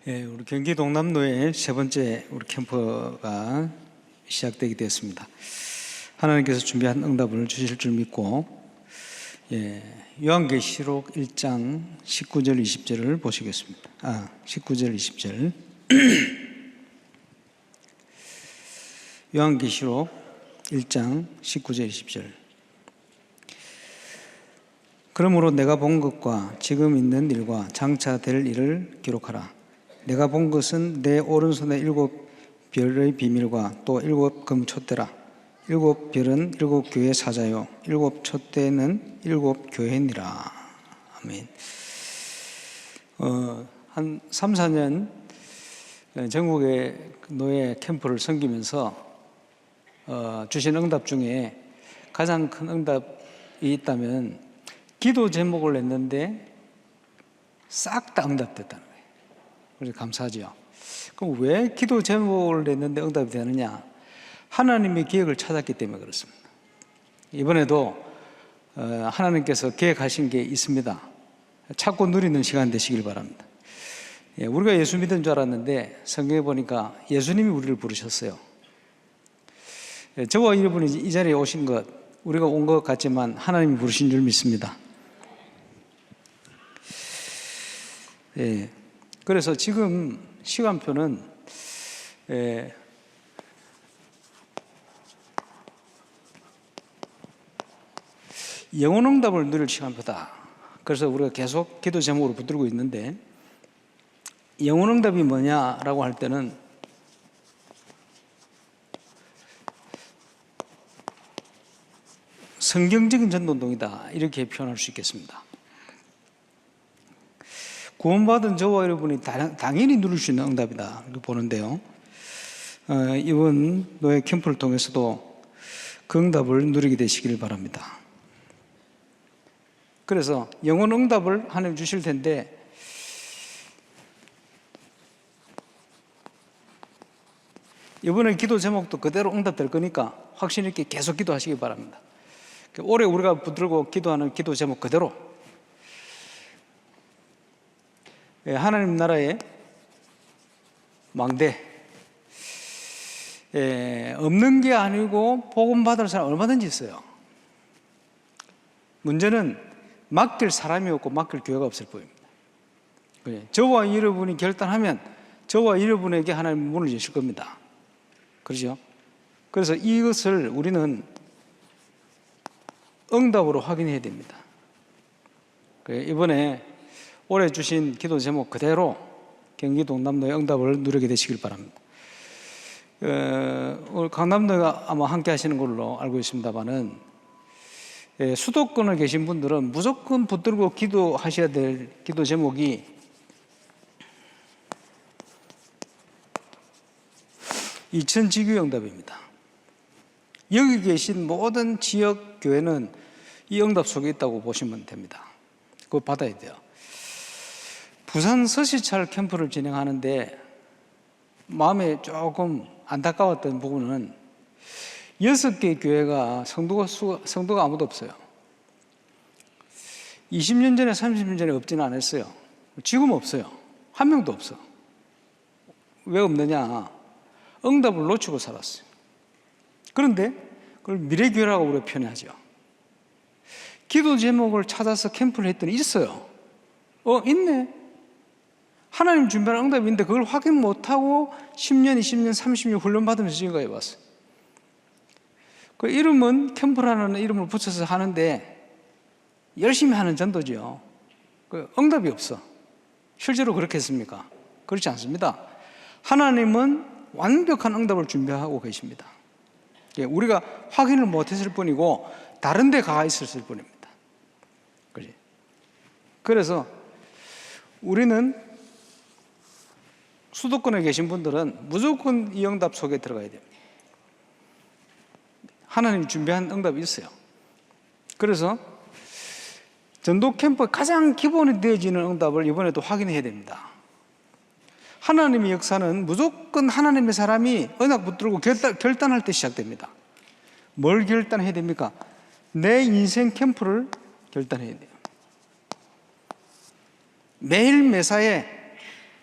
우리 경기 동남로의 세 번째 우리 캠프가 시작되게 되었습니다. 하나님께서 준비한 응답을 주실 줄 믿고, 요한계시록 1장 19절 20절을 보시겠습니다. 19절 20절. 요한계시록 1장 19절 20절. 그러므로 내가 본 것과 지금 있는 일과 장차 될 일을 기록하라. 내가 본 것은 내 오른손에 7 별의 비밀과 또 7 금촛대라. 7 별은 7 교회 사자요 7 촛대는 7 교회니라. 아멘. 한 3, 4년 전국의 노예 캠프를 섬기면서 주신 응답 중에 가장 큰 응답이 있다면, 기도 제목을 냈는데 싹 다 응답됐다는 거예요. 그래서 감사하죠. 그럼 왜 기도 제목을 냈는데 응답이 되느냐? 하나님의 계획을 찾았기 때문에 그렇습니다. 이번에도 하나님께서 계획하신 게 있습니다. 찾고 누리는 시간 되시길 바랍니다. 우리가 예수 믿은 줄 알았는데 성경에 보니까 예수님이 우리를 부르셨어요. 저와 여러분이 이 자리에 오신 것, 우리가 온 것 같지만 하나님이 부르신 줄 믿습니다. 그래서 지금 시간표는 영혼응답을 누릴 시간표다. 그래서 우리가 계속 기도 제목으로 붙들고 있는데, 영혼응답이 뭐냐라고 할 때는 성경적인 전도운동이다, 이렇게 표현할 수 있겠습니다. 구원받은 저와 여러분이 당연히 누릴 수 있는 응답이다, 이렇게 보는데요. 이번 노예 캠프를 통해서도 그 응답을 누리게 되시길 바랍니다. 그래서 영혼 응답을 하나님 주실 텐데, 이번에 기도 제목도 그대로 응답될 거니까 확신 있게 계속 기도하시기 바랍니다. 올해 우리가 붙들고 기도하는 기도 제목 그대로, 하나님 나라의 망대, 없는 게 아니고 복음 받을 사람 얼마든지 있어요. 문제는 맡길 사람이 없고 맡길 교회가 없을 뿐입니다. 저와 여러분이 결단하면 저와 여러분에게 하나님 문을 여실 겁니다. 그렇죠? 그래서 이것을 우리는 응답으로 확인해야 됩니다. 이번에 올해 주신 기도 제목 그대로 경기 동남로의 응답을 누리게 되시길 바랍니다. 오늘 강남로가 아마 함께 하시는 걸로 알고 있습니다만은, 수도권에 계신 분들은 무조건 붙들고 기도하셔야 될 기도 제목이 이천지교회 응답입니다. 여기 계신 모든 지역 교회는 이 응답 속에 있다고 보시면 됩니다. 그거 받아야 돼요. 부산 서시찰 캠프를 진행하는데 마음에 조금 안타까웠던 부분은 6개 교회가 성도가 아무도 없어요. 20년 전에 30년 전에 없지는 않았어요. 지금 없어요. 한 명도 없어. 왜 없느냐? 응답을 놓치고 살았어요. 그런데 그걸 미래교회라고 우리가 표현하죠. 기도 제목을 찾아서 캠프를 했더니 있어요. 있네. 하나님 준비한 응답이 있는데 그걸 확인 못하고 10년, 20년, 30년 훈련받으면서 지금까지 왔어요. 그 이름은 캠프라는 이름을 붙여서 하는데 열심히 하는 전도죠. 그 응답이 없어. 실제로 그렇겠습니까? 그렇지 않습니다. 하나님은 완벽한 응답을 준비하고 계십니다. 우리가 확인을 못했을 뿐이고 다른 데 가 있었을 뿐입니다. 그렇지? 그래서 우리는 수도권에 계신 분들은 무조건 이 응답 속에 들어가야 됩니다. 하나님이 준비한 응답이 있어요. 그래서 전도 캠프의 가장 기본이 되어지는 응답을 이번에도 확인해야 됩니다. 하나님의 역사는 무조건 하나님의 사람이 언약 붙들고 결단할 때 시작됩니다. 뭘 결단해야 됩니까? 내 인생 캠프를 결단해야 돼요. 매일 매사에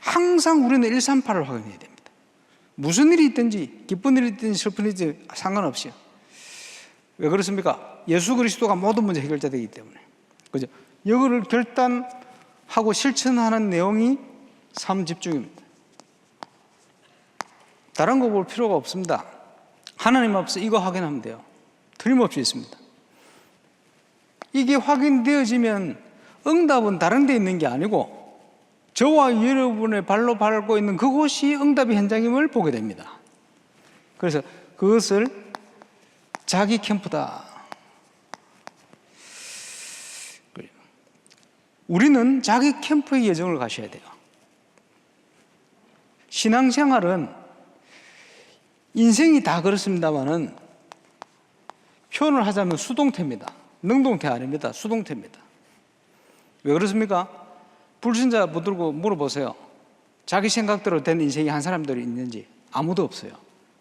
항상 우리는 138을 확인해야 됩니다. 무슨 일이 있든지 기쁜 일이 있든지 슬픈 일이 있든지 상관없이요. 왜 그렇습니까? 예수 그리스도가 모든 문제 해결자되기 때문에. 그죠? 이거를 결단하고 실천하는 내용이 삶 집중입니다. 다른 거 볼 필요가 없습니다. 하나님 앞에서 이거 확인하면 돼요. 틀림없이 있습니다. 이게 확인되어지면 응답은 다른 데 있는 게 아니고 저와 여러분의 발로 밟고 있는 그곳이 응답의 현장임을 보게 됩니다. 그래서 그것을 자기 캠프다. 우리는 자기 캠프의 여정을 가셔야 돼요. 신앙생활은 인생이 다 그렇습니다만은 표현을 하자면 수동태입니다. 능동태 아닙니다. 수동태입니다. 왜 그렇습니까? 불신자 붙들고 물어보세요. 자기 생각대로 된 인생이 한 사람들이 있는지 아무도 없어요.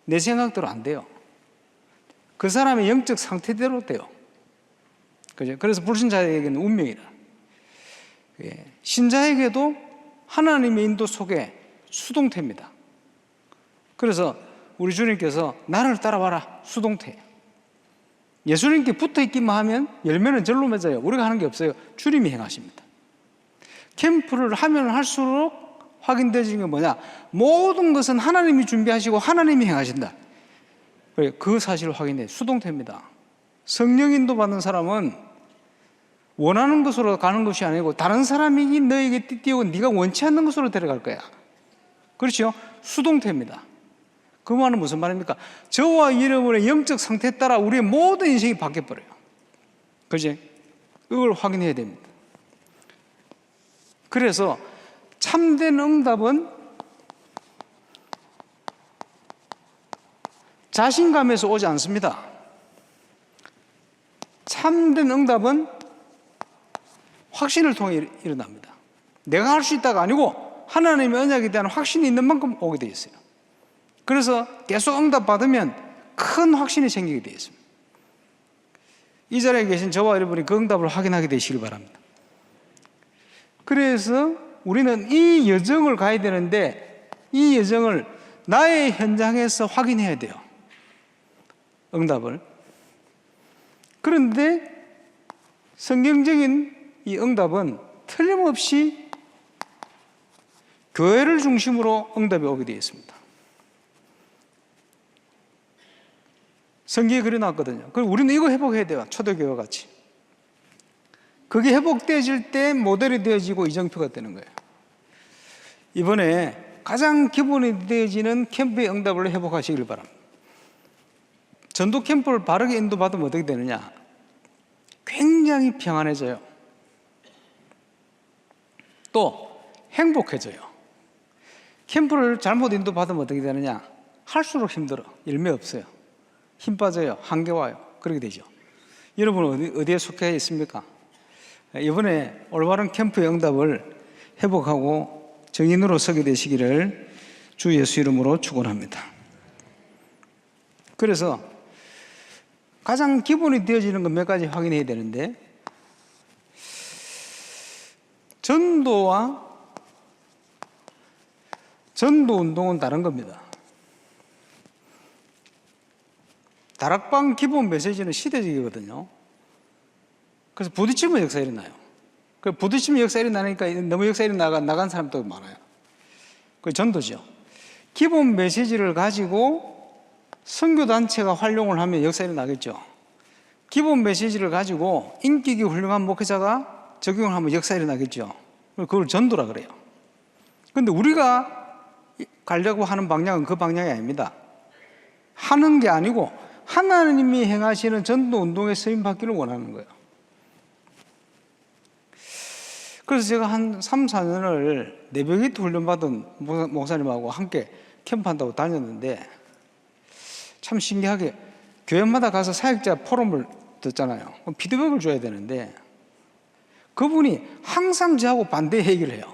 내 생각대로 안 돼요. 그 사람의 영적 상태대로 돼요. 그죠? 그래서 불신자에게는 운명이라. 신자에게도 하나님의 인도 속에 수동태입니다. 그래서 우리 주님께서 나를 따라와라. 수동태예요. 예수님께 붙어있기만 하면 열매는 절로 맺어요. 우리가 하는 게 없어요. 주님이 행하십니다. 캠프를 하면 할수록 확인되어지는 게 뭐냐? 모든 것은 하나님이 준비하시고 하나님이 행하신다. 그 사실을 확인해요. 수동태입니다. 성령 인도 받는 사람은 원하는 것으로 가는 것이 아니고 다른 사람이 너에게 띄우고 네가 원치 않는 것으로 데려갈 거야. 그렇죠? 수동태입니다. 그 말은 무슨 말입니까? 저와 여러분의 영적 상태에 따라 우리의 모든 인생이 바뀌어버려요. 그지? 이걸 확인해야 됩니다. 그래서 참된 응답은 자신감에서 오지 않습니다. 참된 응답은 확신을 통해 일어납니다. 내가 할 수 있다가 아니고 하나님의 언약에 대한 확신이 있는 만큼 오게 되어 있어요. 그래서 계속 응답 받으면 큰 확신이 생기게 되어 있습니다. 이 자리에 계신 저와 여러분이 그 응답을 확인하게 되시길 바랍니다. 그래서 우리는 이 여정을 가야 되는데 이 여정을 나의 현장에서 확인해야 돼요. 응답을. 그런데 성경적인 이 응답은 틀림없이 교회를 중심으로 응답이 오게 되어 있습니다. 성경에 그려놨거든요. 그리고 우리는 이거 회복해야 돼요. 초대교회와 같이. 그게 회복되어질 때 모델이 되어지고 이정표가 되는 거예요. 이번에 가장 기본이 되어지는 캠프의 응답을 회복하시길 바랍니다. 전도 캠프를 바르게 인도받으면 어떻게 되느냐? 굉장히 평안해져요. 또 행복해져요. 캠프를 잘못 인도받으면 어떻게 되느냐? 할수록 힘들어. 열매 없어요. 힘 빠져요. 한계 와요. 그렇게 되죠. 여러분은 어디에 속해 있습니까? 이번에 올바른 캠프의 응답을 회복하고 정인으로 서게 되시기를 주 예수 이름으로 축원합니다. 그래서 가장 기본이 되어지는 것 몇 가지 확인해야 되는데, 전도와 전도 운동은 다른 겁니다. 다락방 기본 메시지는 시대적이거든요. 그래서 부딪히면 역사 일어나요. 그 부딪히면 역사 일어나니까 너무 역사 나간 사람도 많아요. 그 전도죠. 기본 메시지를 가지고 선교단체가 활용을 하면 역사 일어나겠죠. 기본 메시지를 가지고 인격이 훌륭한 목회자가 적용을 하면 역사 일어나겠죠. 그걸 전도라 그래요. 그런데 우리가 가려고 하는 방향은 그 방향이 아닙니다. 하는 게 아니고 하나님이 행하시는 전도 운동에 쓰임받기를 원하는 거예요. 그래서 제가 한 3, 4년을 내비게이트 훈련받은 목사님하고 함께 캠프한다고 다녔는데 참 신기하게 교회마다 가서 사역자 포럼을 듣잖아요. 피드백을 줘야 되는데 그분이 항상 저하고 반대 얘기를 해요.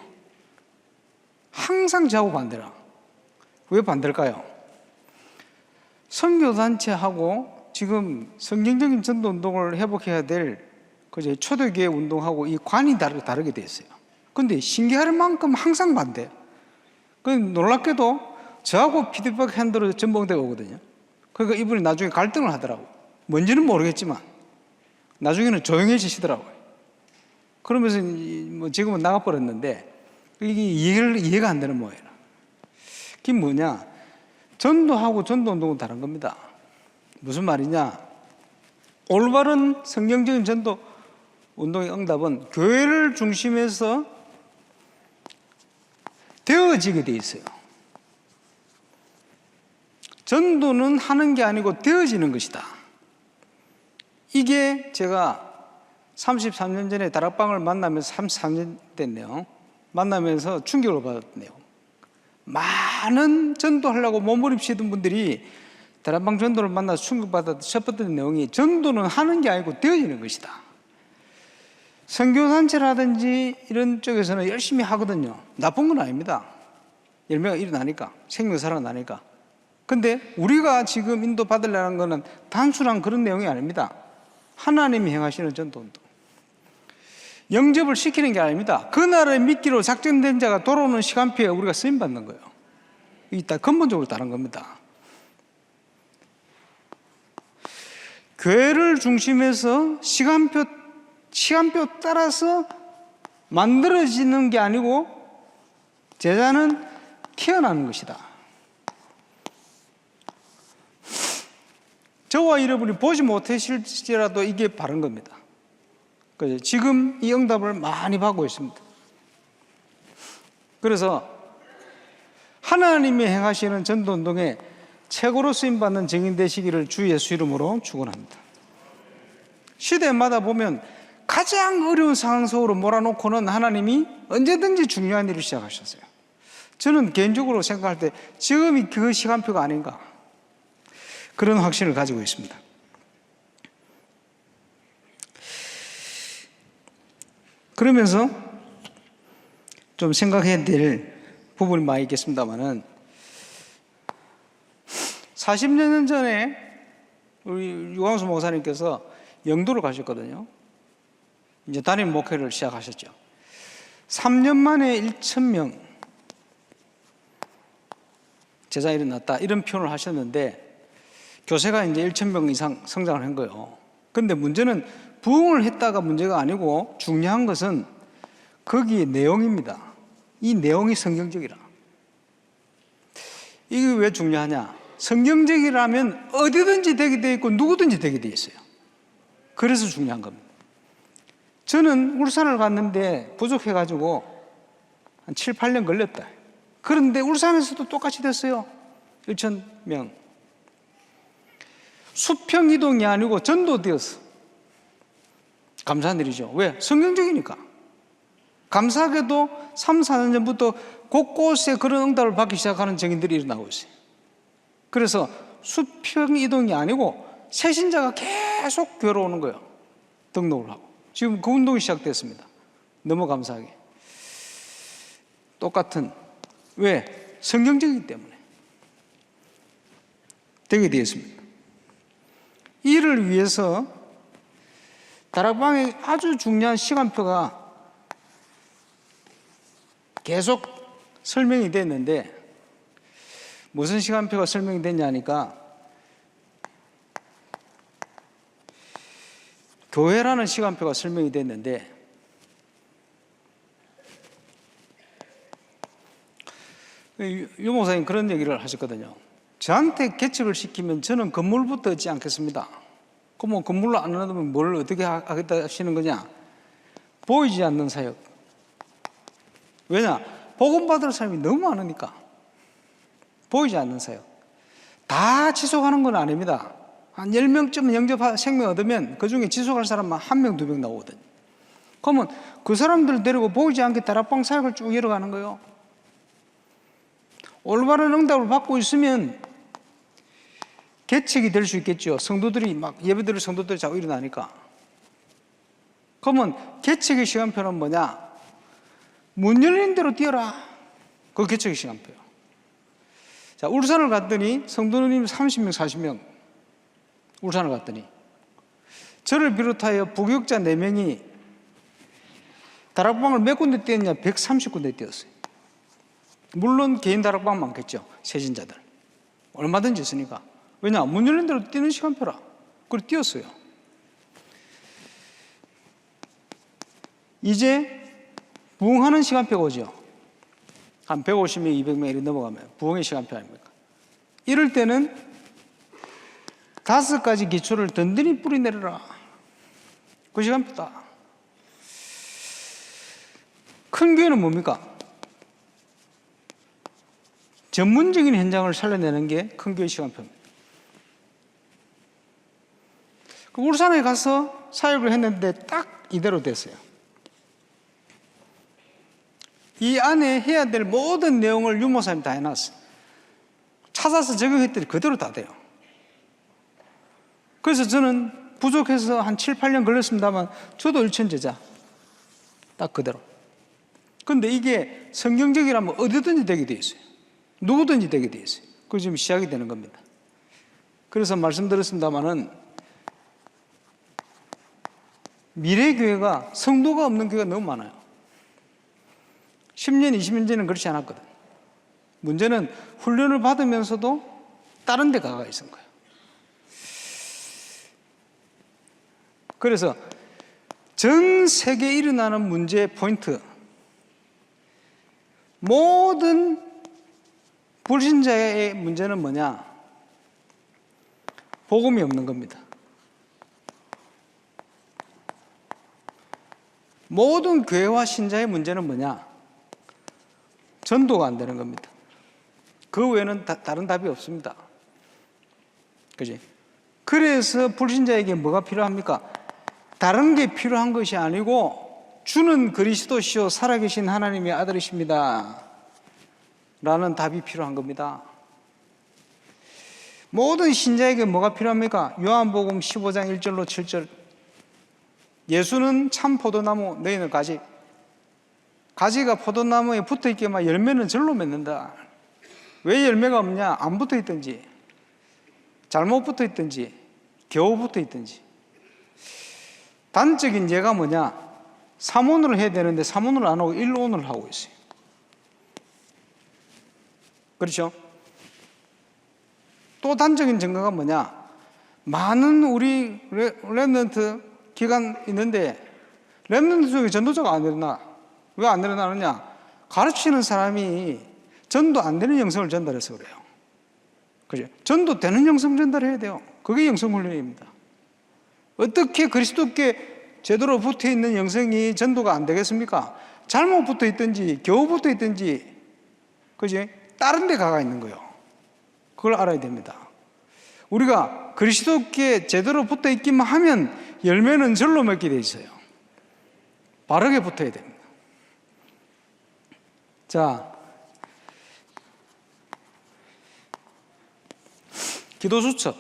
항상 저하고 반대라. 왜 반대일까요? 선교단체하고 지금 성경적인 전도 운동을 회복해야 될 초대교회 운동하고 이 관이 다르게 되어 있어요. 그런데 신기할 만큼 항상 반대. 놀랍게도 저하고 피드백 핸드로 전봉대가 오거든요. 그러니까 이분이 나중에 갈등을 하더라고요. 뭔지는 모르겠지만 나중에는 조용해지시더라고요. 그러면서 뭐 지금은 나가버렸는데 이게 이해가 안 되는 모양이라. 그게 뭐냐? 전도하고 전도운동은 다른 겁니다. 무슨 말이냐? 올바른 성경적인 전도 운동의 응답은 교회를 중심에서 되어지게 돼 있어요. 전도는 하는 게 아니고 되어지는 것이다. 이게 제가 33년 전에 다락방을 만나면서 33년 됐네요. 만나면서 충격을 받았네요. 많은 전도하려고 몸부림치던 분들이 다락방 전도를 만나서 충격받았던 첫 번째 내용이 전도는 하는 게 아니고 되어지는 것이다. 선교단체라든지 이런 쪽에서는 열심히 하거든요. 나쁜 건 아닙니다. 열매가 일어나니까, 생명 살아나니까. 근데 우리가 지금 인도받으려는 것은 단순한 그런 내용이 아닙니다. 하나님이 행하시는 전도운동. 영접을 시키는 게 아닙니다. 그 나라의 미끼로 작정된 자가 돌아오는 시간표에 우리가 쓰임받는 거예요. 이게 다 근본적으로 다른 겁니다. 교회를 중심해서 시간표 따라서 만들어지는 게 아니고 제자는 태어나는 것이다. 저와 여러분이 보지 못하실지라도 이게 바른 겁니다. 그래서 지금 이 응답을 많이 받고 있습니다. 그래서 하나님이 행하시는 전도운동에 최고로 쓰임받는 증인 되시기를 주 예수 이름으로 축원합니다. 시대마다 보면 가장 어려운 상황 속으로 몰아놓고는 하나님이 언제든지 중요한 일을 시작하셨어요. 저는 개인적으로 생각할 때 지금이 그 시간표가 아닌가, 그런 확신을 가지고 있습니다. 그러면서 좀 생각해야 될 부분이 많이 있겠습니다만은 40년 전에 우리 유광수 목사님께서 영도를 가셨거든요. 이제 단임 목회를 시작하셨죠. 3년 만에 1,000명 제자 일어났다, 이런 표현을 하셨는데 교세가 이제 1,000명 이상 성장을 한 거예요. 근데 문제는 부흥을 했다가 문제가 아니고 중요한 것은 거기에 내용입니다. 이 내용이 성경적이라. 이게 왜 중요하냐? 성경적이라면 어디든지 되게 돼 있고 누구든지 되게 돼 있어요. 그래서 중요한 겁니다. 저는 울산을 갔는데 부족해가지고 한 7, 8년 걸렸다. 그런데 울산에서도 똑같이 됐어요. 1,000명. 수평 이동이 아니고 전도되었어. 감사한 일이죠. 왜? 성경적이니까. 감사하게도 3, 4년 전부터 곳곳에 그런 응답을 받기 시작하는 증인들이 일어나고 있어요. 그래서 수평 이동이 아니고 새신자가 계속 교회로 오는 거예요. 등록을 하고. 지금 그 운동이 시작됐습니다. 너무 감사하게. 똑같은. 왜? 성경적이기 때문에. 되게 되었습니다. 이를 위해서 다락방에 아주 중요한 시간표가 계속 설명이 됐는데, 무슨 시간표가 설명이 됐냐니까 교회라는 시간표가 설명이 됐는데, 유 목사님 그런 얘기를 하셨거든요. 저한테 개척을 시키면 저는 건물부터 얻지 않겠습니다. 그럼 건물로 안 얻으면 뭘 어떻게 하겠다 하시는 거냐? 보이지 않는 사역. 왜냐? 복음받을 사람이 너무 많으니까. 보이지 않는 사역. 다 지속하는 건 아닙니다. 한 10명쯤 영접 생명 얻으면 그 중에 지속할 사람만 1명, 2명 나오거든요. 그러면 그 사람들 데리고 보이지 않게 다락방 사역을 쭉 이어가는 거예요. 올바른 응답을 받고 있으면 개척이 될 수 있겠죠. 성도들이 막 예배드릴 성도들이 자꾸 일어나니까. 그러면 개척의 시간표는 뭐냐? 문 열린 대로 뛰어라. 그게 개척의 시간표예요. 자, 울산을 갔더니 성도님 30명, 40명. 울산을 갔더니 저를 비롯하여 부교육자 4명이 다락방을 몇 군데 뛰었냐? 130군데 뛰었어요. 물론 개인 다락방 많겠죠. 세진자들. 얼마든지 있으니까. 왜냐? 문 열린 대로 뛰는 시간표라. 그걸 뛰었어요. 이제 부흥하는 시간표가 오죠. 한 150명, 200명 이렇게 넘어가면 부흥의 시간표 아닙니까? 이럴 때는 5가지 기초를 든든히 뿌리내려라. 그 시간표다. 큰 교회는 뭡니까? 전문적인 현장을 살려내는 게 큰 교회 시간표입니다. 울산에 가서 사역을 했는데 딱 이대로 됐어요. 이 안에 해야 될 모든 내용을 유목사님이 다 해놨어요. 찾아서 적용했더니 그대로 다 돼요. 그래서 저는 부족해서 한 7, 8년 걸렸습니다만 저도 일천제자. 딱 그대로. 그런데 이게 성경적이라면 어디든지 되게 돼 있어요. 누구든지 되게 돼 있어요. 그게 지금 시작이 되는 겁니다. 그래서 말씀드렸습니다마는 미래교회가 성도가 없는 교회가 너무 많아요. 10년, 20년 전에는 그렇지 않았거든. 문제는 훈련을 받으면서도 다른 데 가가 있은 거예요. 그래서 전 세계에 일어나는 문제의 포인트, 모든 불신자의 문제는 뭐냐? 복음이 없는 겁니다. 모든 교회와 신자의 문제는 뭐냐? 전도가 안 되는 겁니다. 그 외에는 다른 답이 없습니다. 그지? 그래서 불신자에게 뭐가 필요합니까? 다른 게 필요한 것이 아니고 주는 그리스도시요 살아계신 하나님의 아들이십니다 라는 답이 필요한 겁니다. 모든 신자에게 뭐가 필요합니까? 요한복음 15장 1절로 7절. 예수는 참 포도나무, 너희는 가지. 가지가 포도나무에 붙어있기만 열매는 절로 맺는다. 왜 열매가 없냐? 안 붙어있든지, 잘못 붙어있든지, 겨우 붙어있든지. 단적인 예가 뭐냐? 3온을 해야 되는데 3온을 안 하고 1온을 하고 있어요. 그렇죠? 또 단적인 증거가 뭐냐? 많은 우리 렘넌트 기간 있는데 렘넌트 중에 전도자가 안 일어나. 왜 안 일어나느냐? 가르치는 사람이 전도 안 되는 영성을 전달해서 그래요. 그죠? 전도 되는 영성 전달해야 돼요. 그게 영성 훈련입니다. 어떻게 그리스도께 제대로 붙어 있는 영성이 전도가 안 되겠습니까? 잘못 붙어 있든지 겨우 붙어 있든지, 그지? 다른 데 가가 있는 거예요. 그걸 알아야 됩니다. 우리가 그리스도께 제대로 붙어 있기만 하면 열매는 절로 맺게 돼 있어요. 바르게 붙어야 됩니다. 자, 기도 수첩.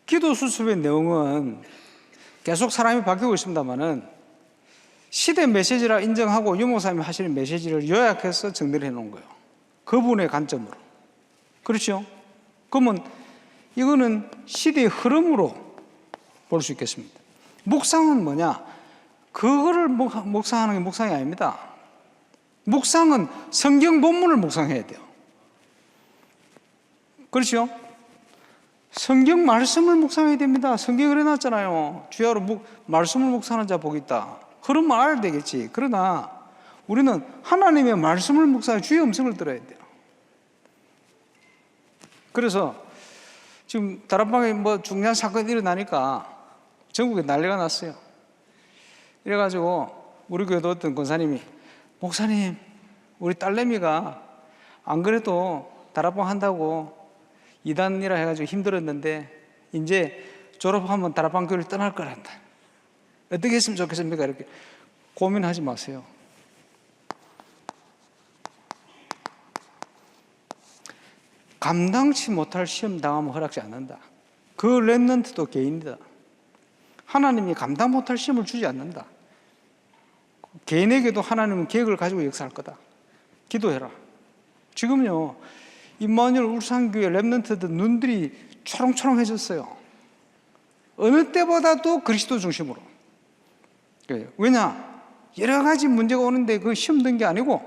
기도 수첩의 내용은 계속 사람이 바뀌고 있습니다만은 시대 메시지라 인정하고 유목사님이 하시는 메시지를 요약해서 정리를 해놓은 거예요. 그분의 관점으로. 그렇죠? 그러면 이거는 시대의 흐름으로 볼 수 있겠습니다. 묵상은 뭐냐? 그거를 묵상하는 게 묵상이 아닙니다. 묵상은 성경 본문을 묵상해야 돼요. 그렇죠? 성경 말씀을 묵상해야 됩니다. 성경을 해놨잖아요. 주야로 말씀을 묵상하는 자 복이 있다. 흐름만 알아야 되겠지. 그러나 우리는 하나님의 말씀을 묵상해 주의 음성을 들어야 돼요. 그래서 지금 다락방에 뭐 중요한 사건이 일어나니까 전국에 난리가 났어요. 이래가지고 우리 교회도 어떤 권사님이, 목사님, 우리 딸내미가 안 그래도 다락방 한다고 2단이라 해가지고 힘들었는데 이제 졸업하면 다락방 교회를 떠날 거란다. 어떻게 했으면 좋겠습니까? 이렇게 고민하지 마세요. 감당치 못할 시험 당하면 허락지 않는다. 그 렘넌트도 개인이다. 하나님이 감당 못할 시험을 주지 않는다. 개인에게도 하나님은 계획을 가지고 역사할 거다. 기도해라. 지금요, 임마누엘 울산교회 렘넌트들 눈들이 초롱초롱해졌어요. 어느 때보다도 그리스도 중심으로. 왜냐? 여러 가지 문제가 오는데 그 시험 든 게 아니고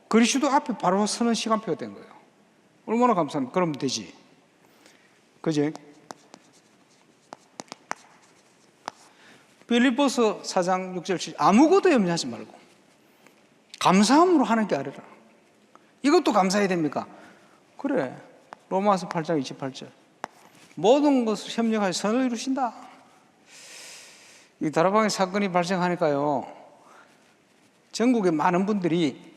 그리스도 앞에 바로 서는 시간표가 된 거예요. 얼마나 감사합니까? 그러면 되지. 그지? 빌립보서 4장 6절 7절 아무것도 염려하지 말고 감사함으로 하나님께 아뢰라. 이것도 감사해야 됩니까? 그래. 로마서 8장 28절 모든 것을 협력하여 선을 이루신다. 이 다락방의 사건이 발생하니까요, 전국의 많은 분들이,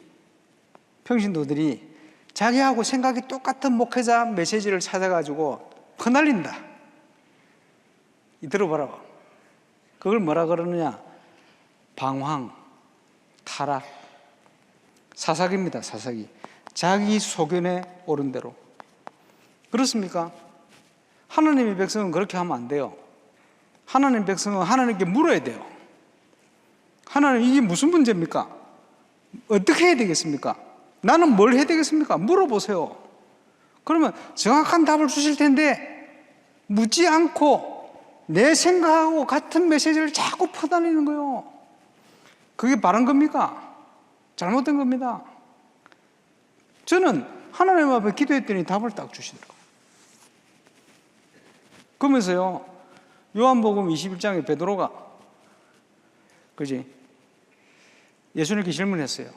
평신도들이 자기하고 생각이 똑같은 목회자 메시지를 찾아가지고 퍼날린다. 이 들어봐라. 그걸 뭐라 그러느냐? 방황, 타락, 사사기입니다. 사사기. 자기 소견에 옳은 대로. 그렇습니까? 하나님의 백성은 그렇게 하면 안 돼요. 하나님의 백성은 하나님께 물어야 돼요. 하나님, 이게 무슨 문제입니까? 어떻게 해야 되겠습니까? 나는 뭘 해야 되겠습니까? 물어보세요. 그러면 정확한 답을 주실 텐데 묻지 않고 내 생각하고 같은 메시지를 자꾸 퍼다니는 거예요. 그게 바른 겁니까? 잘못된 겁니다. 저는 하나님 앞에 기도했더니 답을 딱 주시더라고요. 그러면서요, 요한복음 21장에 베드로가, 그지? 예수님께 질문했어요.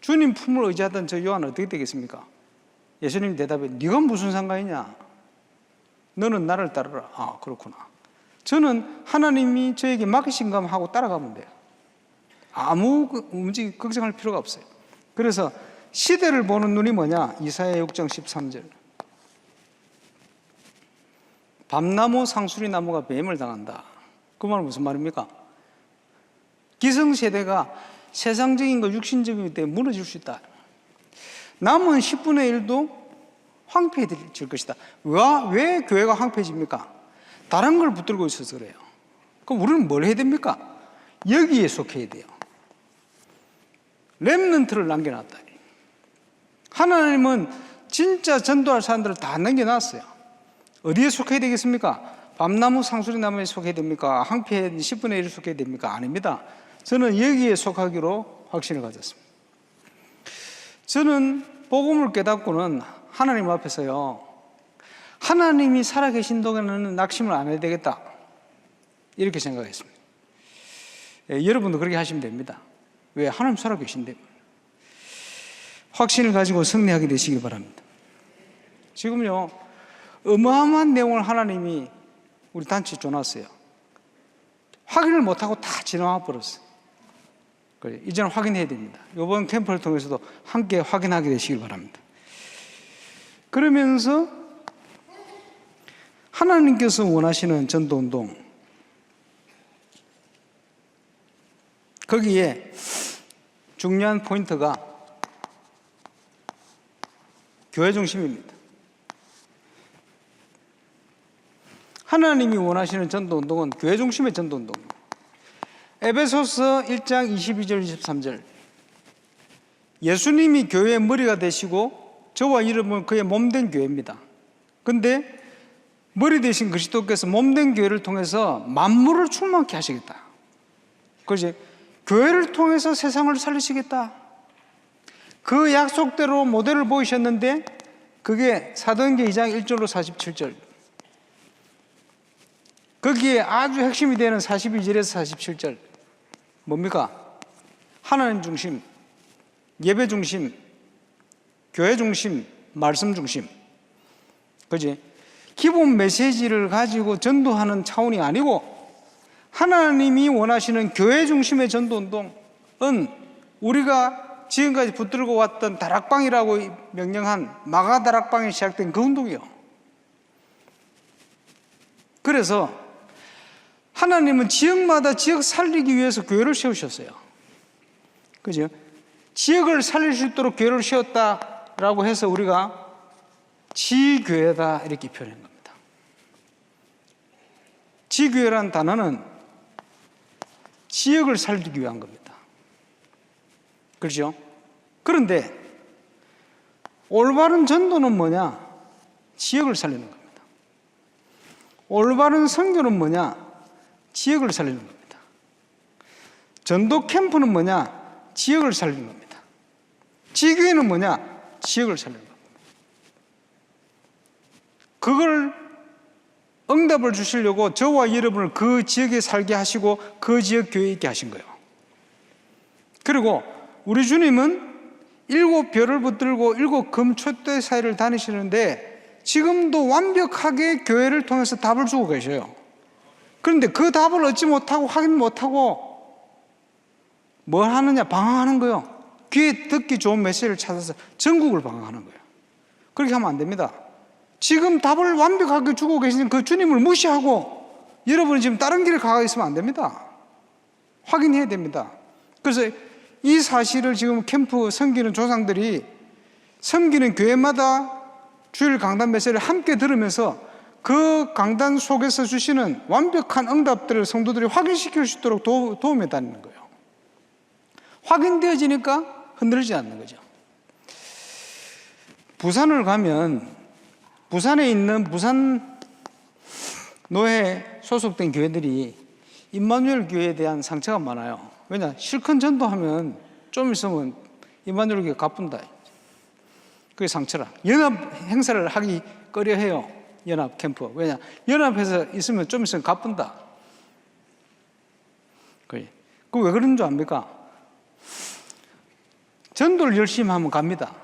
주님 품을 의지하던 저 요한은 어떻게 되겠습니까? 예수님 대답해, 네가 무슨 상관이냐? 너는 나를 따르라. 아, 그렇구나. 저는 하나님이 저에게 맡기신 것 하고 따라가면 돼요. 아무 문제 걱정할 필요가 없어요. 그래서 시대를 보는 눈이 뭐냐? 이사야 6장 13절. 밤나무 상수리 나무가 뱀을 당한다. 그 말은 무슨 말입니까? 기성세대가 세상적인 것, 육신적인 것 때문에 무너질 수 있다. 남은 10분의 1도 황폐해질 것이다. 왜 교회가 황폐해집니까? 다른 걸 붙들고 있어서 그래요. 그럼 우리는 뭘 해야 됩니까? 여기에 속해야 돼요. 렘넌트를 남겨놨다. 하나님은 진짜 전도할 사람들을 다 남겨놨어요. 어디에 속해야 되겠습니까? 밤나무 상수리 나무에 속해야 됩니까? 황폐해 10분의 1에 속해야 됩니까? 아닙니다. 저는 여기에 속하기로 확신을 가졌습니다. 저는 복음을 깨닫고는 하나님 앞에서요, 하나님이 살아계신 동안에는 낙심을 안 해야 되겠다, 이렇게 생각했습니다. 여러분도 그렇게 하시면 됩니다. 왜? 하나님 살아계신데. 확신을 가지고 승리하게 되시길 바랍니다. 지금요, 어마어마한 내용을 하나님이 우리 단체에 줘놨어요. 확인을 못하고 다 지나와 버렸어요. 그래, 이제는 확인해야 됩니다. 이번 캠프를 통해서도 함께 확인하게 되시길 바랍니다. 그러면서 하나님께서 원하시는 전도운동, 거기에 중요한 포인트가 교회 중심입니다. 하나님이 원하시는 전도운동은 교회 중심의 전도운동입니다. 에베소서 1장 22절 23절 예수님이 교회의 머리가 되시고 저와 이름은 그의 몸된 교회입니다. 그런데 머리 되신 그리스도께서 몸된 교회를 통해서 만물을 충만케 하시겠다. 그것이 교회를 통해서 세상을 살리시겠다. 그 약속대로 모델을 보이셨는데 그게 사도행전 2장 1절로 47절, 거기에 아주 핵심이 되는 42절에서 47절 뭡니까? 하나님 중심, 예배 중심, 교회 중심, 말씀 중심. 그지? 기본 메시지를 가지고 전도하는 차원이 아니고 하나님이 원하시는 교회 중심의 전도운동은 우리가 지금까지 붙들고 왔던 다락방이라고 명령한 마가 다락방이 시작된 그 운동이요. 그래서 하나님은 지역마다 지역 살리기 위해서 교회를 세우셨어요. 그죠? 지역을 살릴 수 있도록 교회를 세웠다라고 해서 우리가 지교회다 이렇게 표현한 겁니다. 지교회라는 단어는 지역을 살리기 위한 겁니다. 그렇죠? 그런데 올바른 전도는 뭐냐? 지역을 살리는 겁니다. 올바른 선교는 뭐냐? 지역을 살리는 겁니다. 전도 캠프는 뭐냐? 지역을 살리는 겁니다. 지교회는 뭐냐? 지역을 살리는 겁니다. 그걸 응답을 주시려고 저와 여러분을 그 지역에 살게 하시고 그 지역 교회에 있게 하신 거예요. 그리고 우리 주님은 7별을 붙들고 7금촛대 사이를 다니시는데 지금도 완벽하게 교회를 통해서 답을 주고 계셔요. 그런데 그 답을 얻지 못하고 확인 못하고 뭘 하느냐? 방황하는 거예요. 귀에 듣기 좋은 메시지를 찾아서 전국을 방황하는 거예요. 그렇게 하면 안 됩니다. 지금 답을 완벽하게 주고 계신 그 주님을 무시하고 여러분이 지금 다른 길을 가고 있으면 안 됩니다. 확인해야 됩니다. 그래서 이 사실을 지금 캠프 섬기는 조상들이 섬기는 교회마다 주일 강단 메시지를 함께 들으면서 그 강단 속에서 주시는 완벽한 응답들을 성도들이 확인시킬 수 있도록 도움에 다니는 거예요. 확인되어지니까 흔들리지 않는 거죠. 부산을 가면 부산에 있는 부산 노회에 소속된 교회들이 임마누엘 교회에 대한 상처가 많아요. 왜냐? 실컷 전도하면 좀 있으면 임마누엘 교회 가뿐다. 그게 상처라. 연합 행사를 하기 꺼려해요. 연합 캠프. 왜냐? 연합해서 있으면 좀 있으면 가뿐다. 그게 왜 그런 줄 압니까? 전도를 열심히 하면 갑니다.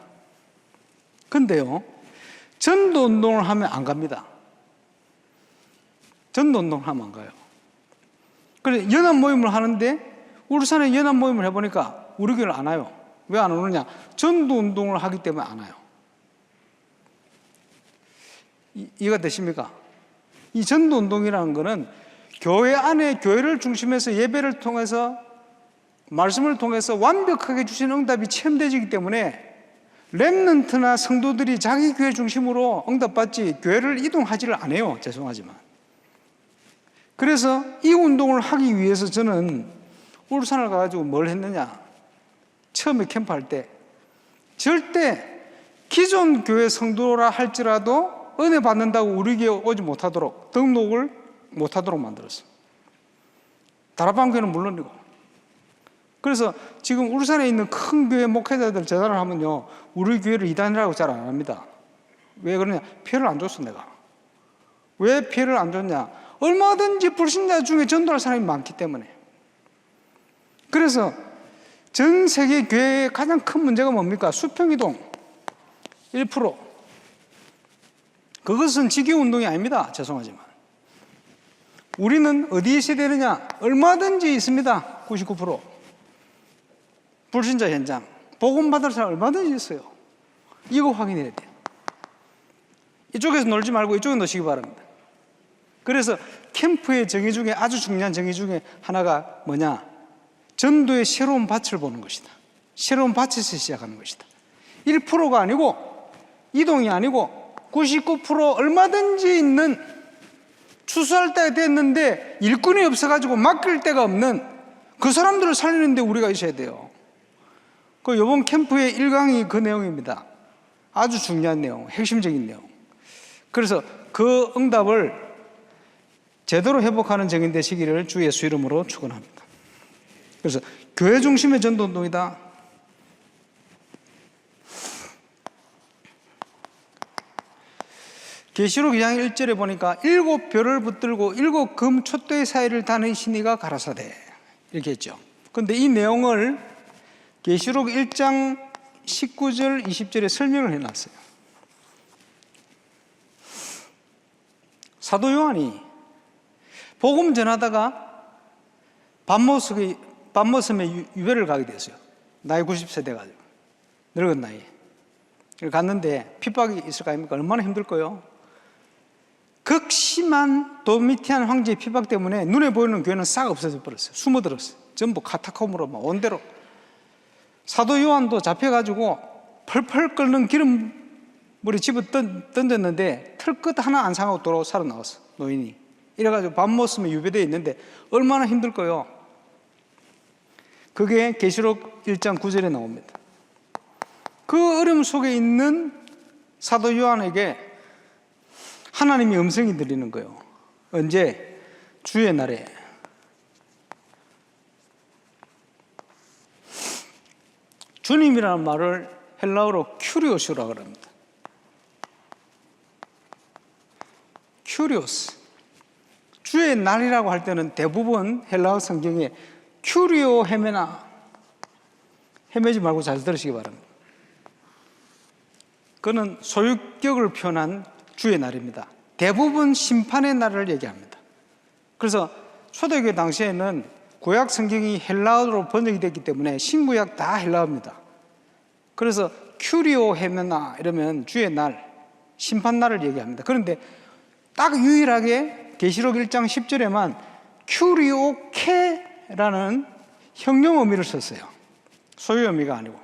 근데요, 전도 운동을 하면 안 갑니다. 전도 운동을 하면 안 가요. 그래서 연합 모임을 하는데 울산에 연합 모임을 해보니까 우리 교회를 안 와요. 왜 안 오느냐? 전도 운동을 하기 때문에 안 와요. 이해가 되십니까? 이 전도 운동이라는 것은 교회 안에 교회를 중심해서 예배를 통해서 말씀을 통해서 완벽하게 주신 응답이 체험되기 때문에 렘넌트나 성도들이 자기 교회 중심으로 응답받지 교회를 이동하지를 않아요. 죄송하지만. 그래서 이 운동을 하기 위해서 저는 울산을 가가지고 뭘 했느냐? 처음에 캠프할 때 절대 기존 교회 성도라 할지라도 은혜 받는다고 우리 교회 오지 못하도록 등록을 못하도록 만들었어요. 다락방 교회는 물론이고. 그래서 지금 울산에 있는 큰 교회 목회자들 재단을 하면요, 우리 교회를 이단이라고 잘 안 합니다. 왜 그러냐? 표를 안 줬어. 내가 왜 표를 안 줬냐? 얼마든지 불신자 중에 전도할 사람이 많기 때문에. 그래서 전 세계 교회의 가장 큰 문제가 뭡니까? 수평이동 1%. 그것은 지교운동이 아닙니다. 죄송하지만 우리는 어디에 있어야 되느냐? 얼마든지 있습니다. 99%. 불신자 현장, 복음 받을 사람 얼마든지 있어요. 이거 확인해야 돼요. 이쪽에서 놀지 말고 이쪽에 놓으시기 바랍니다. 그래서 캠프의 정의 중에 아주 중요한 정의 중에 하나가 뭐냐? 전도의 새로운 밭을 보는 것이다. 새로운 밭에서 시작하는 것이다. 1%가 아니고 이동이 아니고 99% 얼마든지 있는, 추수할 때가 됐는데 일꾼이 없어가지고 맡길 데가 없는 그 사람들을 살리는데 우리가 있어야 돼요. 그 이번 캠프의 1강이 그 내용입니다. 아주 중요한 내용, 핵심적인 내용. 그래서 그 응답을 제대로 회복하는 정인 되시기를 주 예수 이름으로 축원합니다. 그래서 교회 중심의 전도운동이다. 계시록 2장 1절에 보니까 7별을 붙들고 7금촛대 사이를 다니시니가 가라사대 이렇게 했죠. 그런데 이 내용을 계시록 1장 19절 20절에 설명을 해놨어요. 사도 요한이 복음 전하다가 밤모섬에 유배를 가게 됐어요. 나이 90세 돼가지고 늙은 나이에 갔는데 핍박이 있을 거 아닙니까? 얼마나 힘들 거예요. 극심한 도미티안 황제의 핍박 때문에 눈에 보이는 교회는 싹 없어져 버렸어요. 숨어들었어요. 전부 카타콤으로 막 온대로. 사도 요한도 잡혀가지고 펄펄 끓는 기름물에 집어 던졌는데 털끝 하나 안 상하고 돌아오고 살아나왔어. 노인이. 이래가지고 밤모섬에 유배되어 있는데 얼마나 힘들 거예요. 그게 계시록 1장 9절에 나옵니다. 그 어려움 속에 있는 사도 요한에게 하나님이 음성이 들리는 거예요. 언제? 주의 날에. 주님이라는 말을 헬라어로 큐리오스라고 합니다. 큐리오스. 주의 날이라고 할 때는 대부분 헬라어 성경에 큐리오 헤메나, 헤매지 말고 잘 들으시기 바랍니다. 그는 소유격을 표현한 주의 날입니다. 대부분 심판의 날을 얘기합니다. 그래서 초대교회 당시에는 구약 성경이 헬라어로 번역이 됐기 때문에 신구약 다 헬라어입니다. 그래서 큐리오 헤메나 이러면 주의 날, 심판 날을 얘기합니다. 그런데 딱 유일하게 계시록 1장 10절에만 큐리오케라는 형용 의미를 썼어요. 소유 의미가 아니고.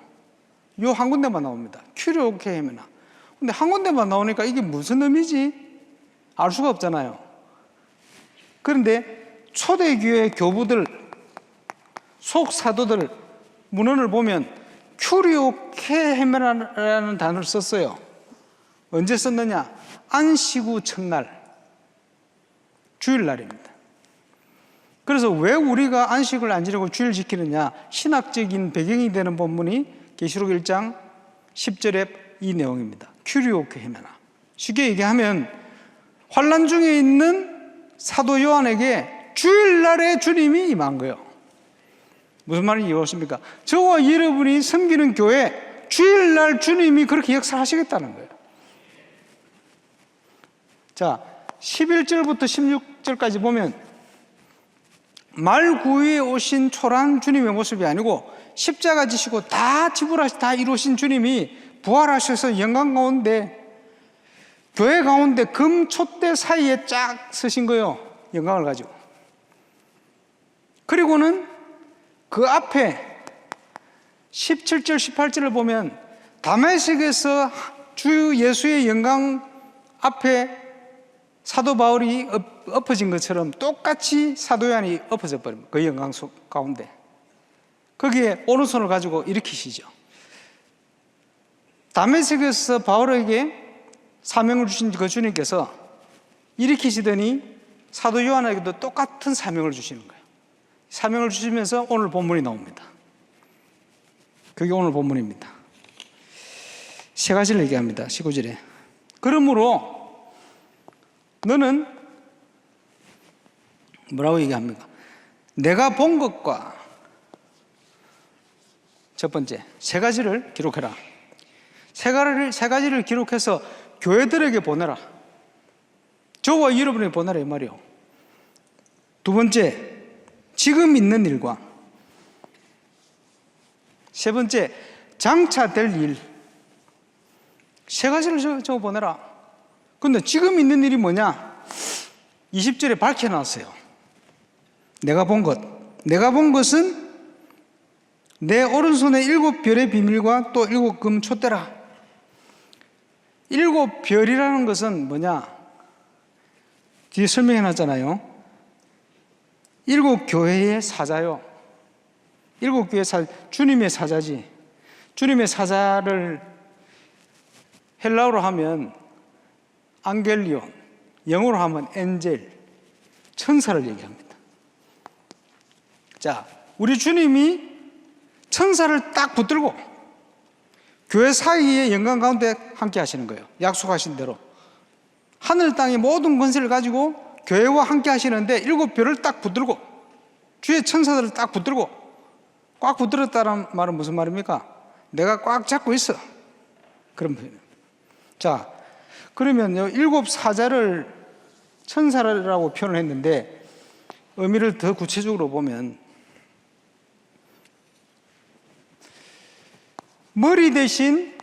요 한 군데만 나옵니다. 큐리오케 헤메나. 근데 한 군데만 나오니까 이게 무슨 의미지? 알 수가 없잖아요. 그런데 초대교회 교부들, 속사도들 문헌을 보면 큐리오케 헤메나라는 단어를 썼어요. 언제 썼느냐? 안식 후 첫날, 주일날입니다. 그래서 왜 우리가 안식을 안 지내고 주일 지키느냐? 신학적인 배경이 되는 본문이 계시록 1장 10절의 이 내용입니다. 큐리오케 헤메나. 쉽게 얘기하면 환난 중에 있는 사도 요한에게 주일날에 주님이 임한 거예요. 무슨 말인지 이해하십니까? 저와 여러분이 섬기는 교회 주일날 주님이 그렇게 역사하시겠다는 거예요. 자, 11절부터 16절까지 보면 말구유에 오신 초라한 주님의 모습이 아니고 십자가 지시고 다 이루신 주님이 부활하셔서 영광 가운데, 교회 가운데 금촛대 사이에 쫙 서신 거예요. 영광을 가지고. 그리고는 그 앞에 17절 18절을 보면 다메섹에서 주 예수의 영광 앞에 사도 바울이 엎어진 것처럼 똑같이 사도 요한이 엎어져 버립니다. 그 영광 속 가운데. 거기에 오른손을 가지고 일으키시죠. 다메섹에서 바울에게 사명을 주신 그 주님께서 일으키시더니 사도 요한에게도 똑같은 사명을 주시는 거예요. 사명을 주시면서 오늘 본문이 나옵니다. 그게 오늘 본문입니다. 세 가지를 얘기합니다. 19절에. 그러므로 너는 뭐라고 얘기합니까? 내가 본 것과, 첫 번째, 세 가지를 기록해라. 세 가지를 기록해서 교회들에게 보내라. 저와 여러분에게 보내라 이 말이요. 두 번째, 지금 있는 일과, 세 번째, 장차 될 일. 세 가지를 적어 보내라. 근데 지금 있는 일이 뭐냐? 20절에 밝혀놨어요. 내가 본 것은 내 오른손에 7별의 비밀과 또 7금 촛대라. 7별이라는 것은 뭐냐? 뒤에 설명해 놨잖아요. 7교회의 사자요. 7교회 사자, 주님의 사자지. 주님의 사자를 헬라어로 하면 앙겔리온, 영어로 하면 엔젤, 천사를 얘기합니다. 자, 우리 주님이 천사를 딱 붙들고 교회 사이의 영광 가운데 함께 하시는 거예요. 약속하신 대로. 하늘 땅의 모든 권세를 가지고 교회와 함께 하시는데 7별을 딱 붙들고, 주의 천사들을 딱 붙들고, 꽉 붙들었다는 말은 무슨 말입니까? 내가 꽉 잡고 있어. 그런 표현입니다. 자, 그러면 7 사자를 천사라고 표현을 했는데 의미를 더 구체적으로 보면 머리 대신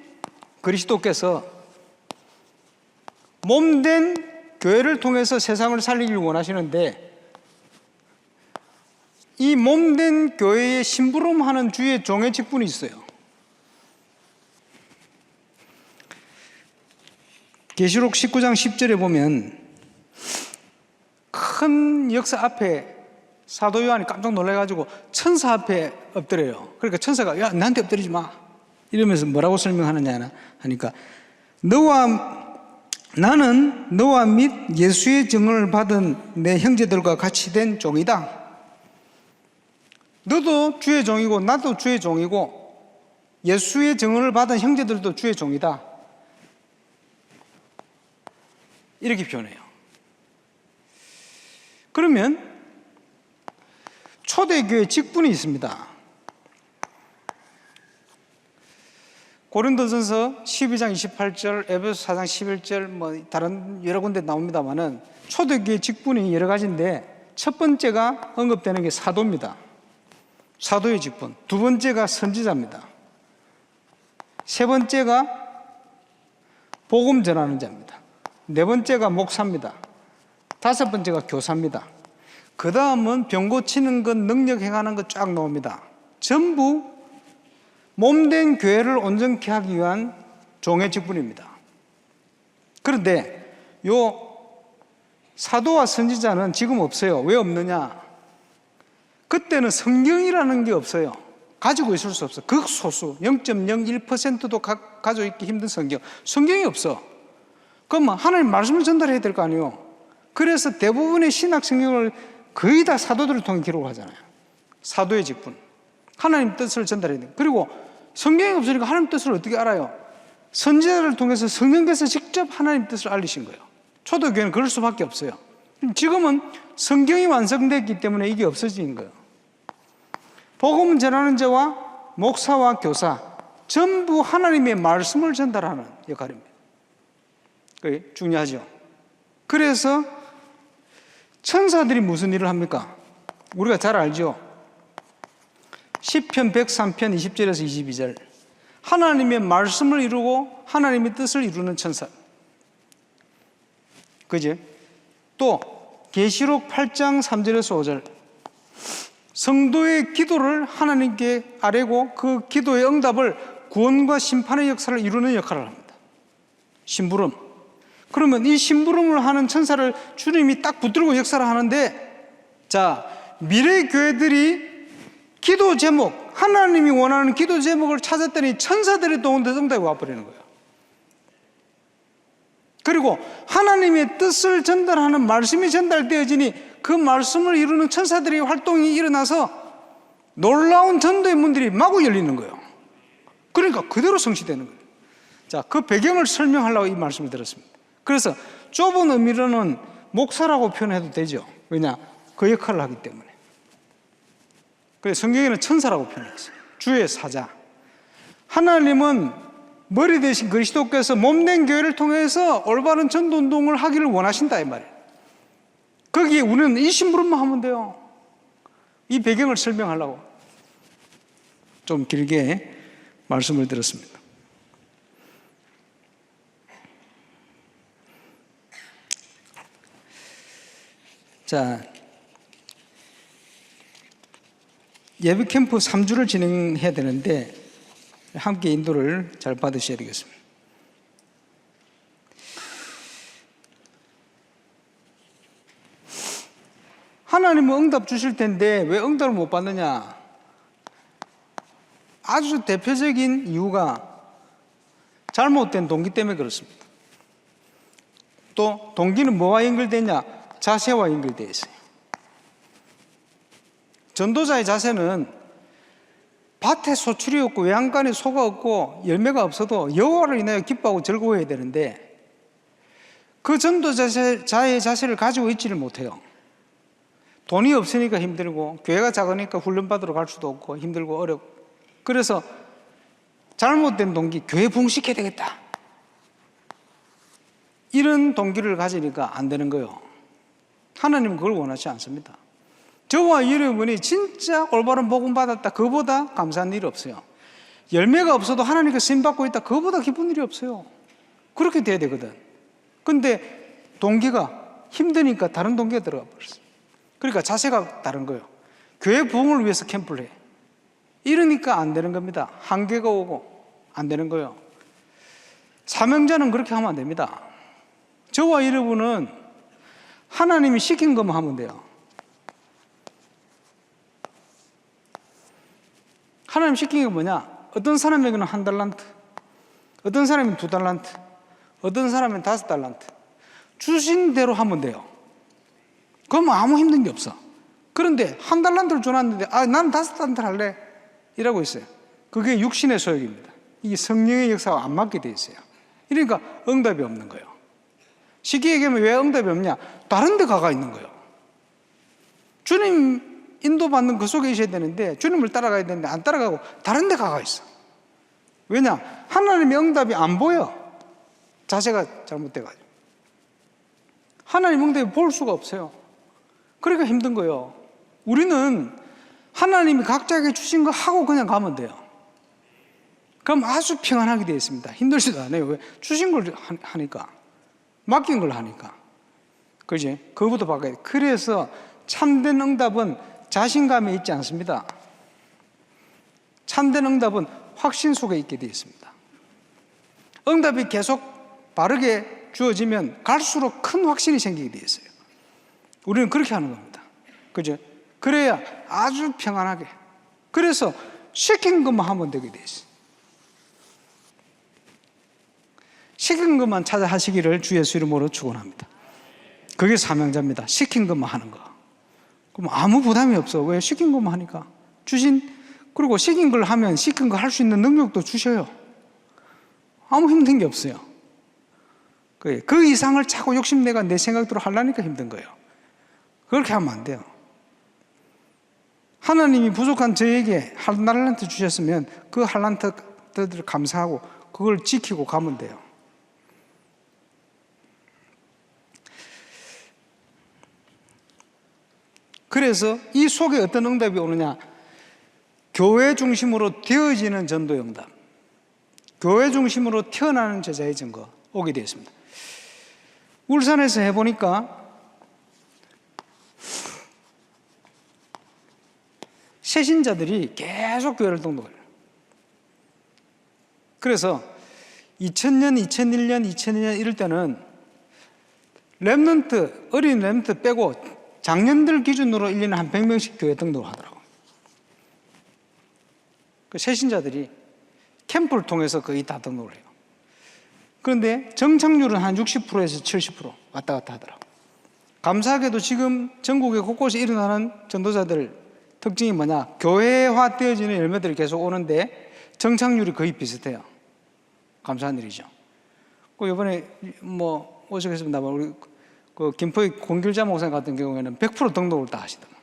그리스도께서 몸된 교회를 통해서 세상을 살리길 원하시는데, 이 몸된 교회에 심부름하는 주의 종의 직분이 있어요. 계시록 19장 10절에 보면 큰 역사 앞에 사도 요한이 깜짝 놀라가지고 천사 앞에 엎드려요. 그러니까 천사가 야, 나한테 엎드리지 마 이러면서 뭐라고 설명하느냐 하니까, 나는 너와 및 예수의 증언을 받은 내 형제들과 같이 된 종이다. 너도 주의 종이고 나도 주의 종이고 예수의 증언을 받은 형제들도 주의 종이다. 이렇게 표현해요. 그러면 초대교회 직분이 있습니다. 고린도전서 12장 28절, 에베소 4장 11절, 다른 여러 군데 나옵니다만은 초대교회 직분이 여러 가지인데 첫 번째가 언급되는 게 사도입니다. 사도의 직분. 두 번째가 선지자입니다. 세 번째가 복음 전하는 자입니다. 네 번째가 목사입니다. 다섯 번째가 교사입니다. 그 다음은 병 고치는 것, 능력 행하는 것 쫙 나옵니다. 전부 몸된 교회를 온전케 하기 위한 종의 직분입니다. 그런데 요 사도와 선지자는 지금 없어요. 왜 없느냐? 그때는 성경이라는 게 없어요. 가지고 있을 수 없어. 극소수 0.01%도 가지고 있기 힘든 성경이 없어. 그럼 하나님 말씀을 전달해야 될 거 아니에요. 그래서 대부분의 신학 성경을 거의 다 사도들을 통해 기록하잖아요. 사도의 직분. 하나님 뜻을 전달해야 돼요. 그리고 성경이 없으니까 하나님 뜻을 어떻게 알아요? 선지자를 통해서 성령께서 직접 하나님 뜻을 알리신 거예요. 초대교회는 그럴 수밖에 없어요. 지금은 성경이 완성됐기 때문에 이게 없어진 거예요. 복음 전하는 자와 목사와 교사 전부 하나님의 말씀을 전달하는 역할입니다. 그게 중요하죠. 그래서 천사들이 무슨 일을 합니까? 우리가 잘 알죠. 시편 103편 20절에서 22절 하나님의 말씀을 이루고 하나님의 뜻을 이루는 천사. 그죠? 또 계시록 8장 3절에서 5절 성도의 기도를 하나님께 아뢰고 그 기도의 응답을 구원과 심판의 역사를 이루는 역할을 합니다. 심부름. 그러면 이 심부름을 하는 천사를 주님이 딱 붙들고 역사를 하는데, 자, 미래 교회들이 기도 제목, 하나님이 원하는 기도 제목을 찾았더니 천사들이 또 응답이 와버리는 거예요. 그리고 하나님의 뜻을 전달하는 말씀이 전달되어지니 그 말씀을 이루는 천사들의 활동이 일어나서 놀라운 전도의 문들이 마구 열리는 거예요. 그러니까 그대로 성취되는 거예요. 자, 그 배경을 설명하려고 이 말씀을 드렸습니다. 그래서 좁은 의미로는 목사라고 표현해도 되죠. 왜냐? 그 역할을 하기 때문에. 그래서 성경에는 천사라고 표현했어요. 주의 사자. 하나님은 머리 대신 그리스도께서 몸된 교회를 통해서 올바른 전도운동을 하기를 원하신다 이 말이에요. 거기에 우리는 이 심부름만 하면 돼요. 이 배경을 설명하려고 좀 길게 말씀을 드렸습니다. 자, 예배 캠프 3주를 진행해야 되는데 함께 인도를 잘 받으셔야 되겠습니다. 하나님은 응답 주실 텐데 왜 응답을 못 받느냐? 아주 대표적인 이유가 잘못된 동기 때문에 그렇습니다. 또 동기는 뭐와 연결되냐? 자세와 연결되어 있어요. 전도자의 자세는 밭에 소출이 없고 외양간에 소가 없고 열매가 없어도 여호와를 인하여 기뻐하고 즐거워해야 되는데 그 전도자의 자세를 가지고 있지를 못해요. 돈이 없으니까 힘들고 교회가 작으니까 훈련받으러 갈 수도 없고 힘들고 어렵고 그래서 잘못된 동기, 교회 부흥시켜야 되겠다 이런 동기를 가지니까 안 되는 거예요. 하나님은 그걸 원하지 않습니다. 저와 여러분이 진짜 올바른 복음 받았다 그보다 감사한 일이 없어요. 열매가 없어도 하나님께 쓰임받고 있다 그보다 기쁜 일이 없어요. 그렇게 돼야 되거든. 근데 동기가 힘드니까 다른 동기가 들어가 버렸어요. 그러니까 자세가 다른 거예요. 교회 부흥을 위해서 캠프를 해. 이러니까 안 되는 겁니다. 한계가 오고 안 되는 거예요. 사명자는 그렇게 하면 안 됩니다. 저와 여러분은 하나님이 시킨 것만 하면 돼요. 하나님 시킨 게 뭐냐? 어떤 사람에게는 1달란트, 어떤 사람은 2달란트, 어떤 사람은 5달란트. 주신 대로 하면 돼요. 그러면 아무 힘든 게 없어. 그런데 1달란트를 줘놨는데, 난 5달란트 할래. 이라고 있어요. 그게 육신의 소욕입니다. 이게 성령의 역사와 안 맞게 돼 있어요. 그러니까 응답이 없는 거예요. 쉽게 얘기하면 왜 응답이 없냐? 다른 데 가가 있는 거예요. 주님 인도받는 그 속에 있어야 되는데, 주님을 따라가야 되는데 안 따라가고 다른 데 가가 있어. 왜냐? 하나님의 응답이 안 보여. 자세가 잘못돼가지고. 하나님 응답을 볼 수가 없어요. 그러니까 힘든 거예요. 우리는 하나님이 각자에게 주신 거 하고 그냥 가면 돼요. 그럼 아주 평안하게 되어 있습니다. 힘들지도 않아요. 왜? 주신 걸 하니까. 맡긴 걸 하니까. 그지? 그거부터 바꿔야 돼. 그래서 참된 응답은 자신감에 있지 않습니다. 참된 응답은 확신 속에 있게 되어 있습니다. 응답이 계속 바르게 주어지면 갈수록 큰 확신이 생기게 되어 있어요. 우리는 그렇게 하는 겁니다. 그죠? 그래야 아주 평안하게. 그래서 시킨 것만 하면 되게 되어 있어요. 시킨 것만 찾아 하시기를 주 예수 이름으로 축원합니다. 그게 사명자입니다. 시킨 것만 하는 거. 그럼 아무 부담이 없어. 왜? 시킨 것만 하니까. 그리고 시킨 걸 하면 시킨 거 할 수 있는 능력도 주셔요. 아무 힘든 게 없어요. 그 이상을 자꾸 욕심내가 내 생각대로 하려니까 힘든 거예요. 그렇게 하면 안 돼요. 하나님이 부족한 저에게 한 달란트 주셨으면 그 할란트들을 감사하고 그걸 지키고 가면 돼요. 그래서 이 속에 어떤 응답이 오느냐? 교회 중심으로 되어지는 전도의 응답, 교회 중심으로 태어나는 제자의 증거 오게 되었습니다. 울산에서 해보니까 새신자들이 계속 교회를 등록해요. 그래서 2000년, 2001년, 2002년 이럴 때는 렘넌트, 어린 렘넌트 빼고 작년들 기준으로 1년에 한 100명씩 교회 등록을 하더라고요. 그 새신자들이 캠프를 통해서 거의 다 등록을 해요. 그런데 정착률은 한 60%에서 70% 왔다 갔다 하더라고요. 감사하게도 지금 전국에 곳곳에 일어나는 전도자들 특징이 뭐냐? 교회화 되어지는 열매들이 계속 오는데 정착률이 거의 비슷해요. 감사한 일이죠. 이번에 오셨겠습니다만 우리 김포의 공길자 목사님 같은 경우에는 100% 등록을 다 하시더라고요.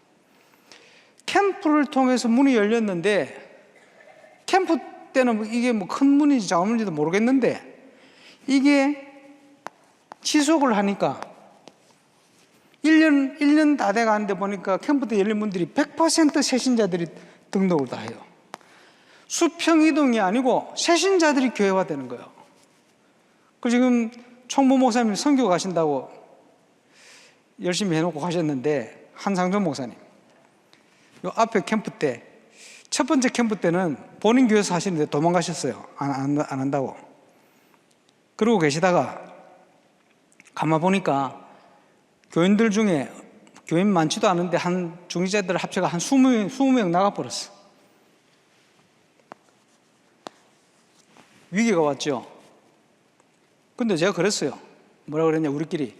캠프를 통해서 문이 열렸는데 캠프 때는 이게 큰 문인지 작은 문인지도 모르겠는데 이게 지속을 하니까 1년 다 돼가는데 보니까 캠프 때 열린 분들이 100% 새신자들이 등록을 다 해요. 수평 이동이 아니고 새신자들이 교회화 되는 거예요. 지금 총무 목사님 선교 가신다고 열심히 해놓고 가셨는데 한상준 목사님 요 앞에 캠프 때 첫 번째 캠프 때는 본인 교회에서 하시는데 도망가셨어요. 안 한다고. 그러고 계시다가 가만 보니까 교인들 중에 교인 많지도 않은데 한 중직자들 합쳐가 한 20명 나가버렸어. 위기가 왔죠. 근데 제가 그랬어요. 뭐라 그랬냐, 우리끼리.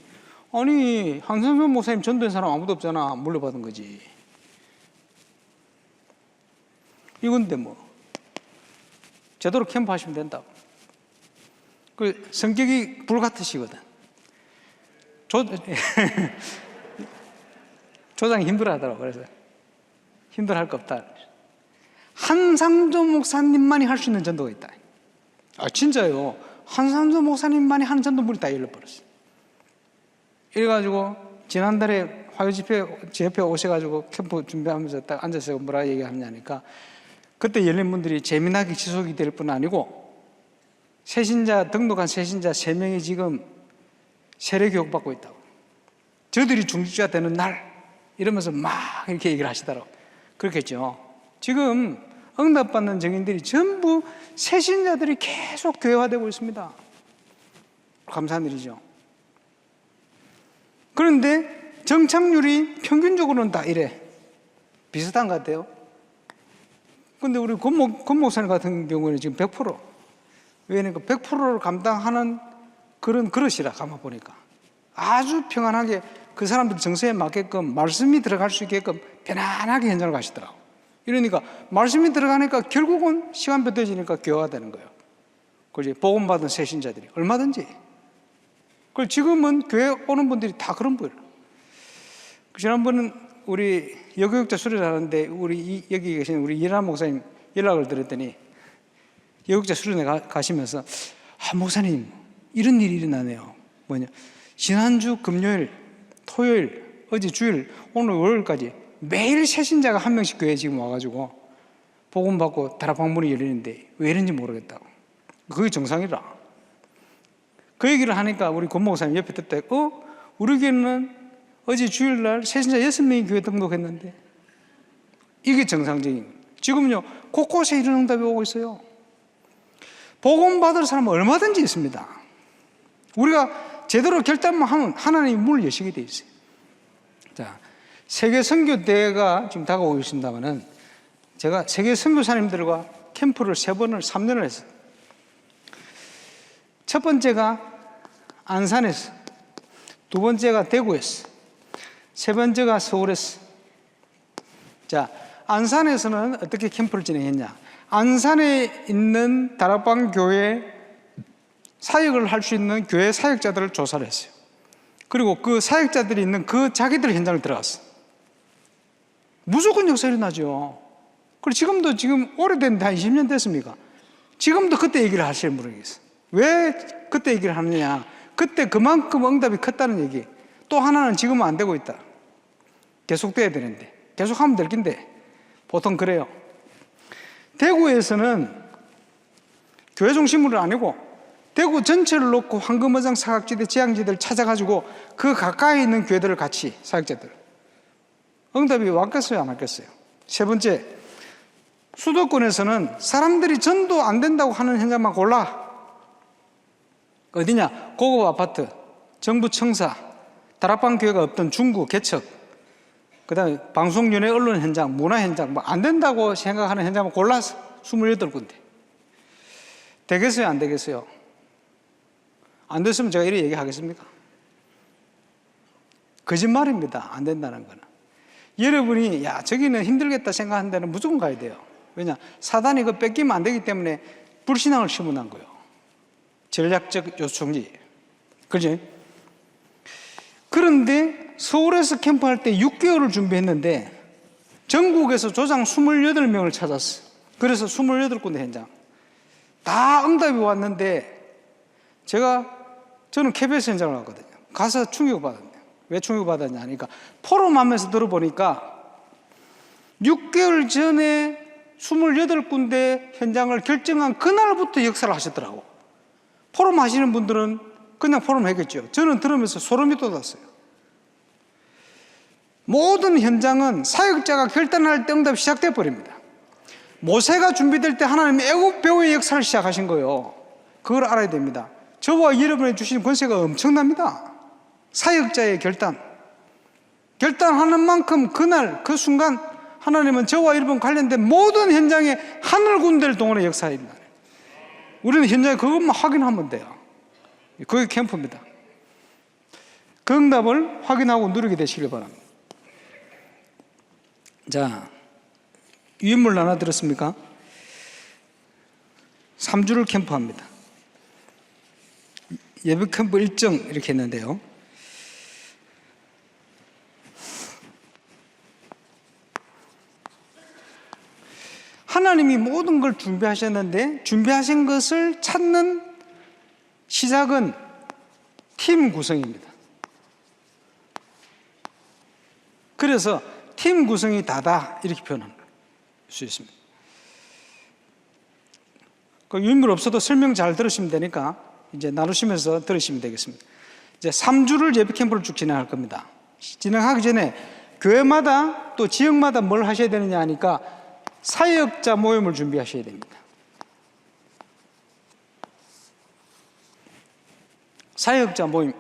아니, 한상준 목사님 전도한 사람 아무도 없잖아. 물려받은 거지. 이건데 제대로 캠프 하시면 된다고. 성격이 불같으시거든. 조장이 힘들어 하더라고. 그래서 힘들어 할 거 없다. 한상준 목사님만이 할 수 있는 전도가 있다. 진짜요. 한상준 목사님만이 하는 전도물이 다 열려버렸어요. 이래가지고 지난달에 화요 집회 제 옆에 오셔가지고 캠프 준비하면서 딱 앉아서 뭐라 얘기하느냐니까 그때 열린 분들이 재미나게 지속이 될 뿐 아니고 등록한 새신자 3명이 지금 세례 교육 받고 있다고. 저들이 중직자 되는 날 이러면서 막 이렇게 얘기를 하시더라고요. 그렇겠죠. 지금 응답받는 증인들이 전부 새신자들이 계속 교회화되고 있습니다. 감사한 일이죠. 그런데 정착률이 평균적으로는 다 이래. 비슷한 것 같아요. 근데 우리 권 목사님 같은 경우는 지금 100%. 왜냐면 100%를 감당하는 그런 그릇이라 가만 보니까. 아주 평안하게 그 사람들 정서에 맞게끔 말씀이 들어갈 수 있게끔 편안하게 현장을 가시더라고요. 이러니까 말씀이 들어가니까 결국은 시간표 되지니까 교회가 되는 거예요. 그지? 복음받은 새신자들이 얼마든지. 그 지금은 교회 오는 분들이 다 그런 거예요. 지난번은 우리 여교육자 수련을 하는데 여기 계신 우리 이란 목사님 연락을 드렸더니 여교육자 수련회 가시면서 목사님 이런 일이 일어나네요. 뭐냐? 지난주 금요일, 토요일, 어제 주일, 오늘 월요일까지 매일 새신자가 한 명씩 교회에 지금 와가지고 복음 받고 다락방문이 열리는데 왜 이런지 모르겠다고. 그게 정상이라. 그 얘기를 하니까 우리 권 목사님 옆에 듣다 우리 교회는 어제 주일날 새신자 6명이 교회 등록했는데 이게 정상적인 거예요. 지금요 곳곳에 이런 응답이 오고 있어요. 복음 받을 사람은 얼마든지 있습니다. 우리가 제대로 결단만 하면 하나님이 문을 여시게 돼 있어요. 자, 세계 선교대회가 지금 다가오고 있습니다만은 제가 세계 선교사님들과 캠프를 3년을 했어요. 첫 번째가 안산에서, 두 번째가 대구에서, 세 번째가 서울에서. 자, 안산에서는 어떻게 캠프를 진행했냐? 안산에 있는 다락방 교회 사역을 할 수 있는 교회 사역자들을 조사를 했어요. 그리고 그 사역자들이 있는 그 자기들 현장을 들어갔어요. 무조건 역사 일어나죠. 그리고 지금 오래됐는데 한 20년 됐습니까? 지금도 그때 얘기를 하시는 분이 있어요. 왜 그때 얘기를 하느냐? 그때 그만큼 응답이 컸다는 얘기. 또 하나는 지금은 안 되고 있다. 계속돼야 되는데, 계속하면 될 긴데 보통 그래요. 대구에서는 교회 중심으로 아니고 대구 전체를 놓고 황금어장 사각지대 지향지대를 찾아가지고 그 가까이 있는 교회들을 같이 사역자들 응답이 왔겠어요, 안 왔겠어요? 세 번째, 수도권에서는 사람들이 전도 안 된다고 하는 현장만 골라. 어디냐? 고급 아파트, 정부 청사, 다락방 교회가 없던 중구, 개척, 그 다음에 방송윤회 언론 현장, 문화 현장, 뭐 안 된다고 생각하는 현장만 골라서 28군데. 되겠어요, 안 되겠어요? 안 됐으면 제가 이렇게 얘기하겠습니까? 거짓말입니다. 안 된다는 거는. 여러분이 저기는 힘들겠다 생각하는 데는 무조건 가야 돼요. 왜냐? 사단이 그거 뺏기면 안 되기 때문에 불신앙을 심어놓은 거예요. 전략적 요충지. 그지? 그런데 서울에서 캠프할 때 6개월을 준비했는데 전국에서 조장 28명을 찾았어요. 그래서 28군데 현장. 다 응답이 왔는데 저는 KBS 현장을 갔거든요. 가서 충격받았네요. 왜 충격받았냐 하니까 포럼하면서 들어보니까 6개월 전에 28군데 현장을 결정한 그날부터 역사를 하셨더라고. 포럼 하시는 분들은 그냥 포럼 하겠죠. 저는 들으면서 소름이 돋았어요. 모든 현장은 사역자가 결단할 때 응답이 시작돼 버립니다. 모세가 준비될 때 하나님이 애굽 배후의 역사를 시작하신 거예요. 그걸 알아야 됩니다. 저와 여러분이 주신 권세가 엄청납니다. 사역자의 결단하는 만큼 그날 그 순간 하나님은 저와 여러분 관련된 모든 현장에 하늘 군대를 동원해 역사합니다. 우리는 현장에 그것만 확인하면 돼요. 그게 캠프입니다. 그 응답을 확인하고 누리게 되시길 바랍니다. 자, 유인물 나눠드렸습니까? 3주를 캠프합니다. 예배 캠프 일정 이렇게 했는데요. 하나님이 모든 걸 준비하셨는데 준비하신 것을 찾는 시작은 팀 구성입니다. 그래서 팀 구성이 다다 이렇게 표현할 수 있습니다. 그 유인물 없어도 설명 잘 들으시면 되니까 이제 나누시면서 들으시면 되겠습니다. 이제 3주를 예배 캠프를 쭉 진행할 겁니다. 진행하기 전에 교회마다 또 지역마다 뭘 하셔야 되느냐 하니까 사역자 모임을 준비하셔야 됩니다. 사역자 모임.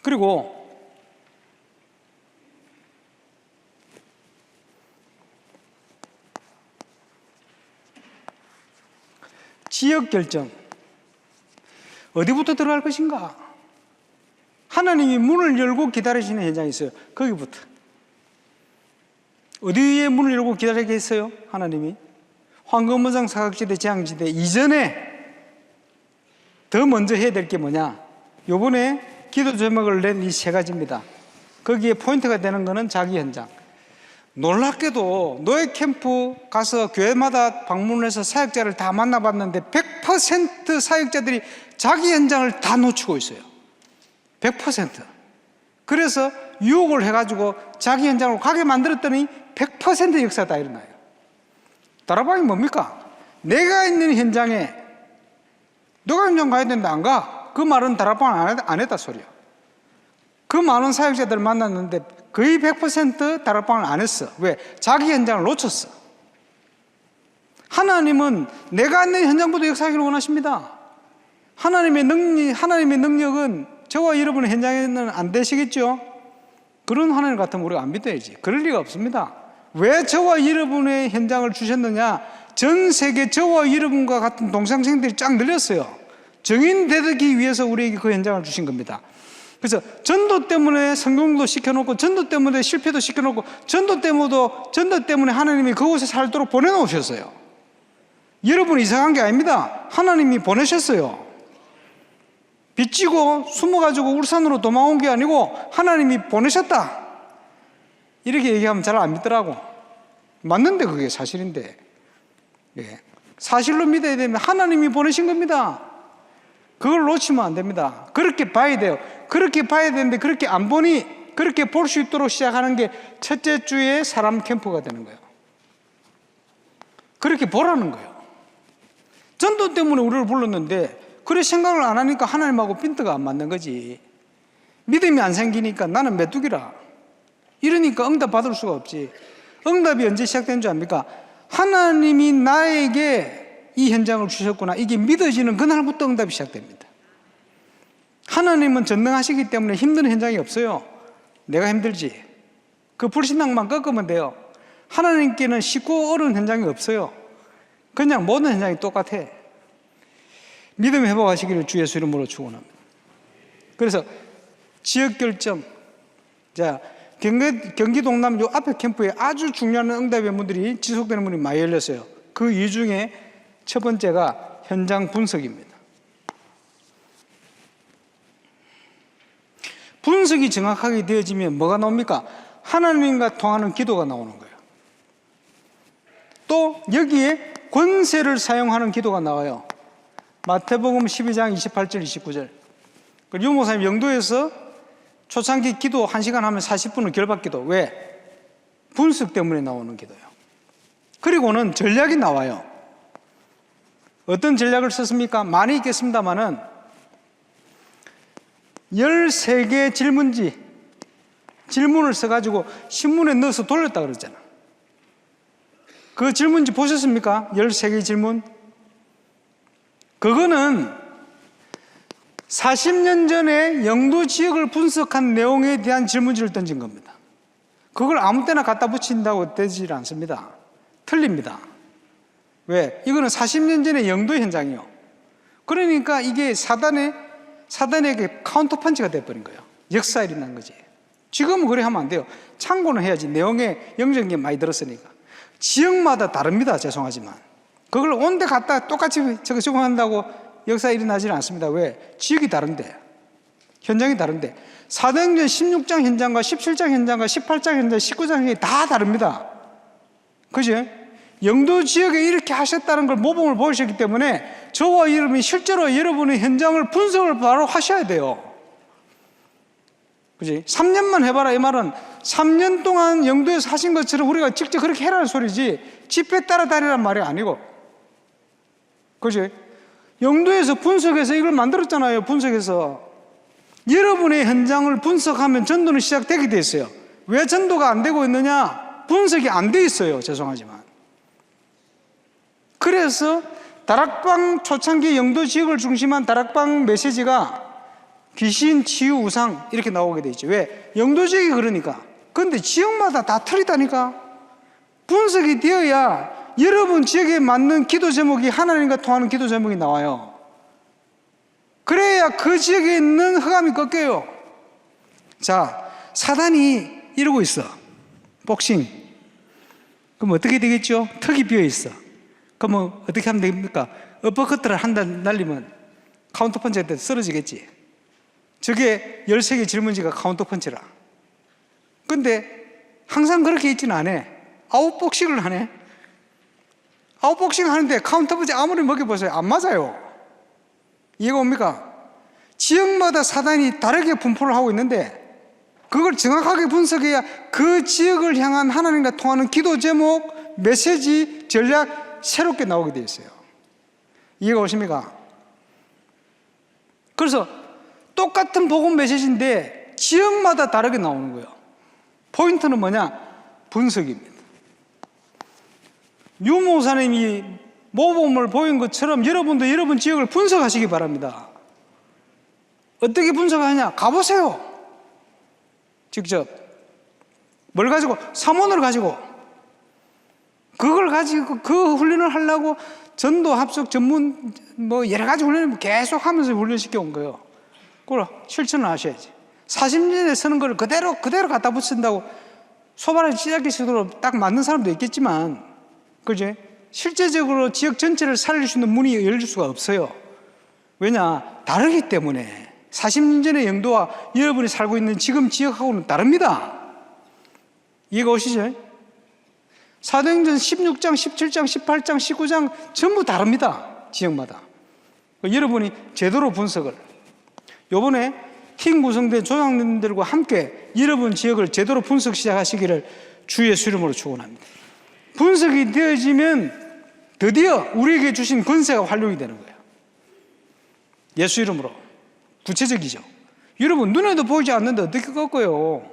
그리고 지역 결정. 어디부터 들어갈 것인가? 하나님이 문을 열고 기다리시는 현장이 있어요. 거기부터. 어디에 문을 열고 기다리게 했어요? 하나님이 황금무장 사각지대 재앙지대 이전에 더 먼저 해야 될 게 뭐냐? 요번에 기도 제목을 낸 이 세 가지입니다. 거기에 포인트가 되는 거는 자기 현장. 놀랍게도 노예 캠프 가서 교회마다 방문해서 사역자를 다 만나봤는데 100% 사역자들이 자기 현장을 다 놓치고 있어요. 100%. 그래서 유혹을 해가지고 자기 현장으로 가게 만들었더니 100% 역사가 다 일어나요. 다락방이 뭡니까? 내가 있는 현장에 너가 현장 가야 된다 안 가? 그 말은 다락방 안 했다 소리야. 그 많은 사역자들을 만났는데 거의 100% 다락방을 안 했어. 왜? 자기 현장을 놓쳤어. 하나님은 내가 있는 현장보다 역사하기를 원하십니다. 하나님의 능력은 저와 여러분의 현장에는 안 되시겠죠? 그런 하나님 같으면 우리가 안 믿어야지. 그럴 리가 없습니다. 왜 저와 여러분의 현장을 주셨느냐? 전 세계 저와 여러분과 같은 동상생들이 쫙 늘렸어요. 정인되기 위해서 우리에게 그 현장을 주신 겁니다. 그래서 전도 때문에 성공도 시켜놓고, 전도 때문에 실패도 시켜놓고, 전도 때문에 하나님이 그곳에 살도록 보내놓으셨어요. 여러분이 이상한 게 아닙니다. 하나님이 보내셨어요. 빚지고 숨어가지고 울산으로 도망온 게 아니고 하나님이 보내셨다. 이렇게 얘기하면 잘 안 믿더라고. 맞는데 그게 사실인데. 예. 사실로 믿어야 되면 하나님이 보내신 겁니다. 그걸 놓치면 안 됩니다. 그렇게 봐야 돼요. 그렇게 봐야 되는데 그렇게 안 보니 그렇게 볼 수 있도록 시작하는 게 첫째 주에 사람 캠프가 되는 거예요. 그렇게 보라는 거예요. 전도 때문에 우리를 불렀는데 그래 생각을 안 하니까 하나님하고 핀트가 안 맞는 거지. 믿음이 안 생기니까 나는 메뚜기라. 이러니까 응답 받을 수가 없지. 응답이 언제 시작된 줄 압니까? 하나님이 나에게 이 현장을 주셨구나. 이게 믿어지는 그날부터 응답이 시작됩니다. 하나님은 전능하시기 때문에 힘든 현장이 없어요. 내가 힘들지. 그 불신앙만 꺾으면 돼요. 하나님께는 쉽고 어려운 현장이 없어요. 그냥 모든 현장이 똑같아. 믿음 회복하시기를 주 예수 이름으로 축원합니다. 그래서 지역 결정. 자, 경기 동남 요 앞에 캠프에 아주 중요한 응답의 문들이 지속되는 문이 많이 열렸어요. 그 이유 중에 첫 번째가 현장 분석입니다. 분석이 정확하게 되어지면 뭐가 나옵니까? 하나님과 통하는 기도가 나오는 거예요. 또 여기에 권세를 사용하는 기도가 나와요. 마태복음 12장 28절 29절. 유 목사님 영도에서 초창기 기도 1시간 하면 40분은 결박기도. 왜? 분석 때문에 나오는 기도예요. 그리고는 전략이 나와요. 어떤 전략을 썼습니까? 많이 있겠습니다만은 13개 질문을 써가지고 신문에 넣어서 돌렸다 그러잖아. 그 질문지 보셨습니까? 13개 질문. 그거는 40년 전에 영도 지역을 분석한 내용에 대한 질문지를 던진 겁니다. 그걸 아무 때나 갖다 붙인다고 되질 않습니다. 틀립니다. 왜? 이거는 40년 전에 영도 현장이요. 그러니까 이게 사단에게 카운터 펀치가 돼버린 거예요. 역사일이 난 거지. 지금은 그래 하면 안 돼요. 참고는 해야지. 내용에 영적인 게 많이 들었으니까. 지역마다 다릅니다. 죄송하지만. 그걸 온데 갖다 똑같이 적용한다고 역사 일어나지는 않습니다. 왜? 지역이 다른데, 현장이 다른데, 사도행전 16장 현장과 17장 현장과 18장 현장, 19장 현장이 다 다릅니다. 그죠? 영도 지역에 이렇게 하셨다는 걸 모범을 보이셨기 때문에 저와 여러분이 실제로 여러분의 현장을 분석을 바로 하셔야 돼요. 그지? 3년만 해봐라. 이 말은 3년 동안 영도에서 하신 것처럼 우리가 직접 그렇게 해라는 소리지, 집회 따라다니란 말이 아니고. 그지? 영도에서 분석해서 이걸 만들었잖아요. 분석해서. 여러분의 현장을 분석하면 전도는 시작되게 돼 있어요. 왜 전도가 안 되고 있느냐? 분석이 안 돼 있어요. 죄송하지만. 그래서 다락방 초창기 영도 지역을 중심한 다락방 메시지가 귀신, 치유, 우상 이렇게 나오게 돼 있죠. 왜? 영도 지역이 그러니까. 그런데 지역마다 다 틀리다니까. 분석이 되어야 여러분 지역에 맞는 기도 제목이 하나님과 통하는 기도 제목이 나와요. 그래야 그 지역에 있는 흑암이 꺾여요. 자, 사단이 이러고 있어. 복싱. 그럼 어떻게 되겠죠? 턱이 비어 있어. 그러면 어떻게 하면 됩니까? 어퍼커트를 한 단 날리면 카운터 펀치할 때 쓰러지겠지. 저게 13개 질문지가 카운터 펀치라. 근데 항상 그렇게 있지는 않아. 아웃복싱을 하네. 아웃복싱 하는데 카운터 펀치 아무리 먹여보세요. 안 맞아요. 이해가 옵니까? 지역마다 사단이 다르게 분포를 하고 있는데 그걸 정확하게 분석해야 그 지역을 향한 하나님과 통하는 기도 제목, 메시지, 전략 새롭게 나오게 되어 있어요. 이해가 오십니까? 그래서 똑같은 복음 메시지인데 지역마다 다르게 나오는 거예요. 포인트는 뭐냐? 분석입니다. 유 목사님이 모범을 보인 것처럼 여러분도 여러분 지역을 분석하시기 바랍니다. 어떻게 분석하냐? 가보세요. 직접. 뭘 가지고? 사문을 가지고. 그걸 가지고 그 훈련을 하려고 전도 합숙 전문 뭐 여러 가지 훈련을 계속 하면서 훈련시켜 온 거예요. 그걸 실천을 하셔야지. 40년에 서는 걸 그대로 갖다 붙인다고 소바라기 찢어지도록 딱 맞는 사람도 있겠지만, 그지? 실제적으로 지역 전체를 살릴 수 있는 문이 열릴 수가 없어요. 왜냐? 다르기 때문에. 40년 전의 영도와 여러분이 살고 있는 지금 지역하고는 다릅니다. 이해가 오시죠? 사도행전 16장, 17장, 18장, 19장 전부 다릅니다. 지역마다. 여러분이 제대로 분석을. 요번에 팀 구성된 조장님들과 함께 여러분 지역을 제대로 분석 시작하시기를 주의 수름으로 축원합니다. 분석이 되어지면 드디어 우리에게 주신 권세가 활용이 되는 거예요. 예수 이름으로. 구체적이죠. 여러분 눈에도 보이지 않는데 어떻게 꺾어요?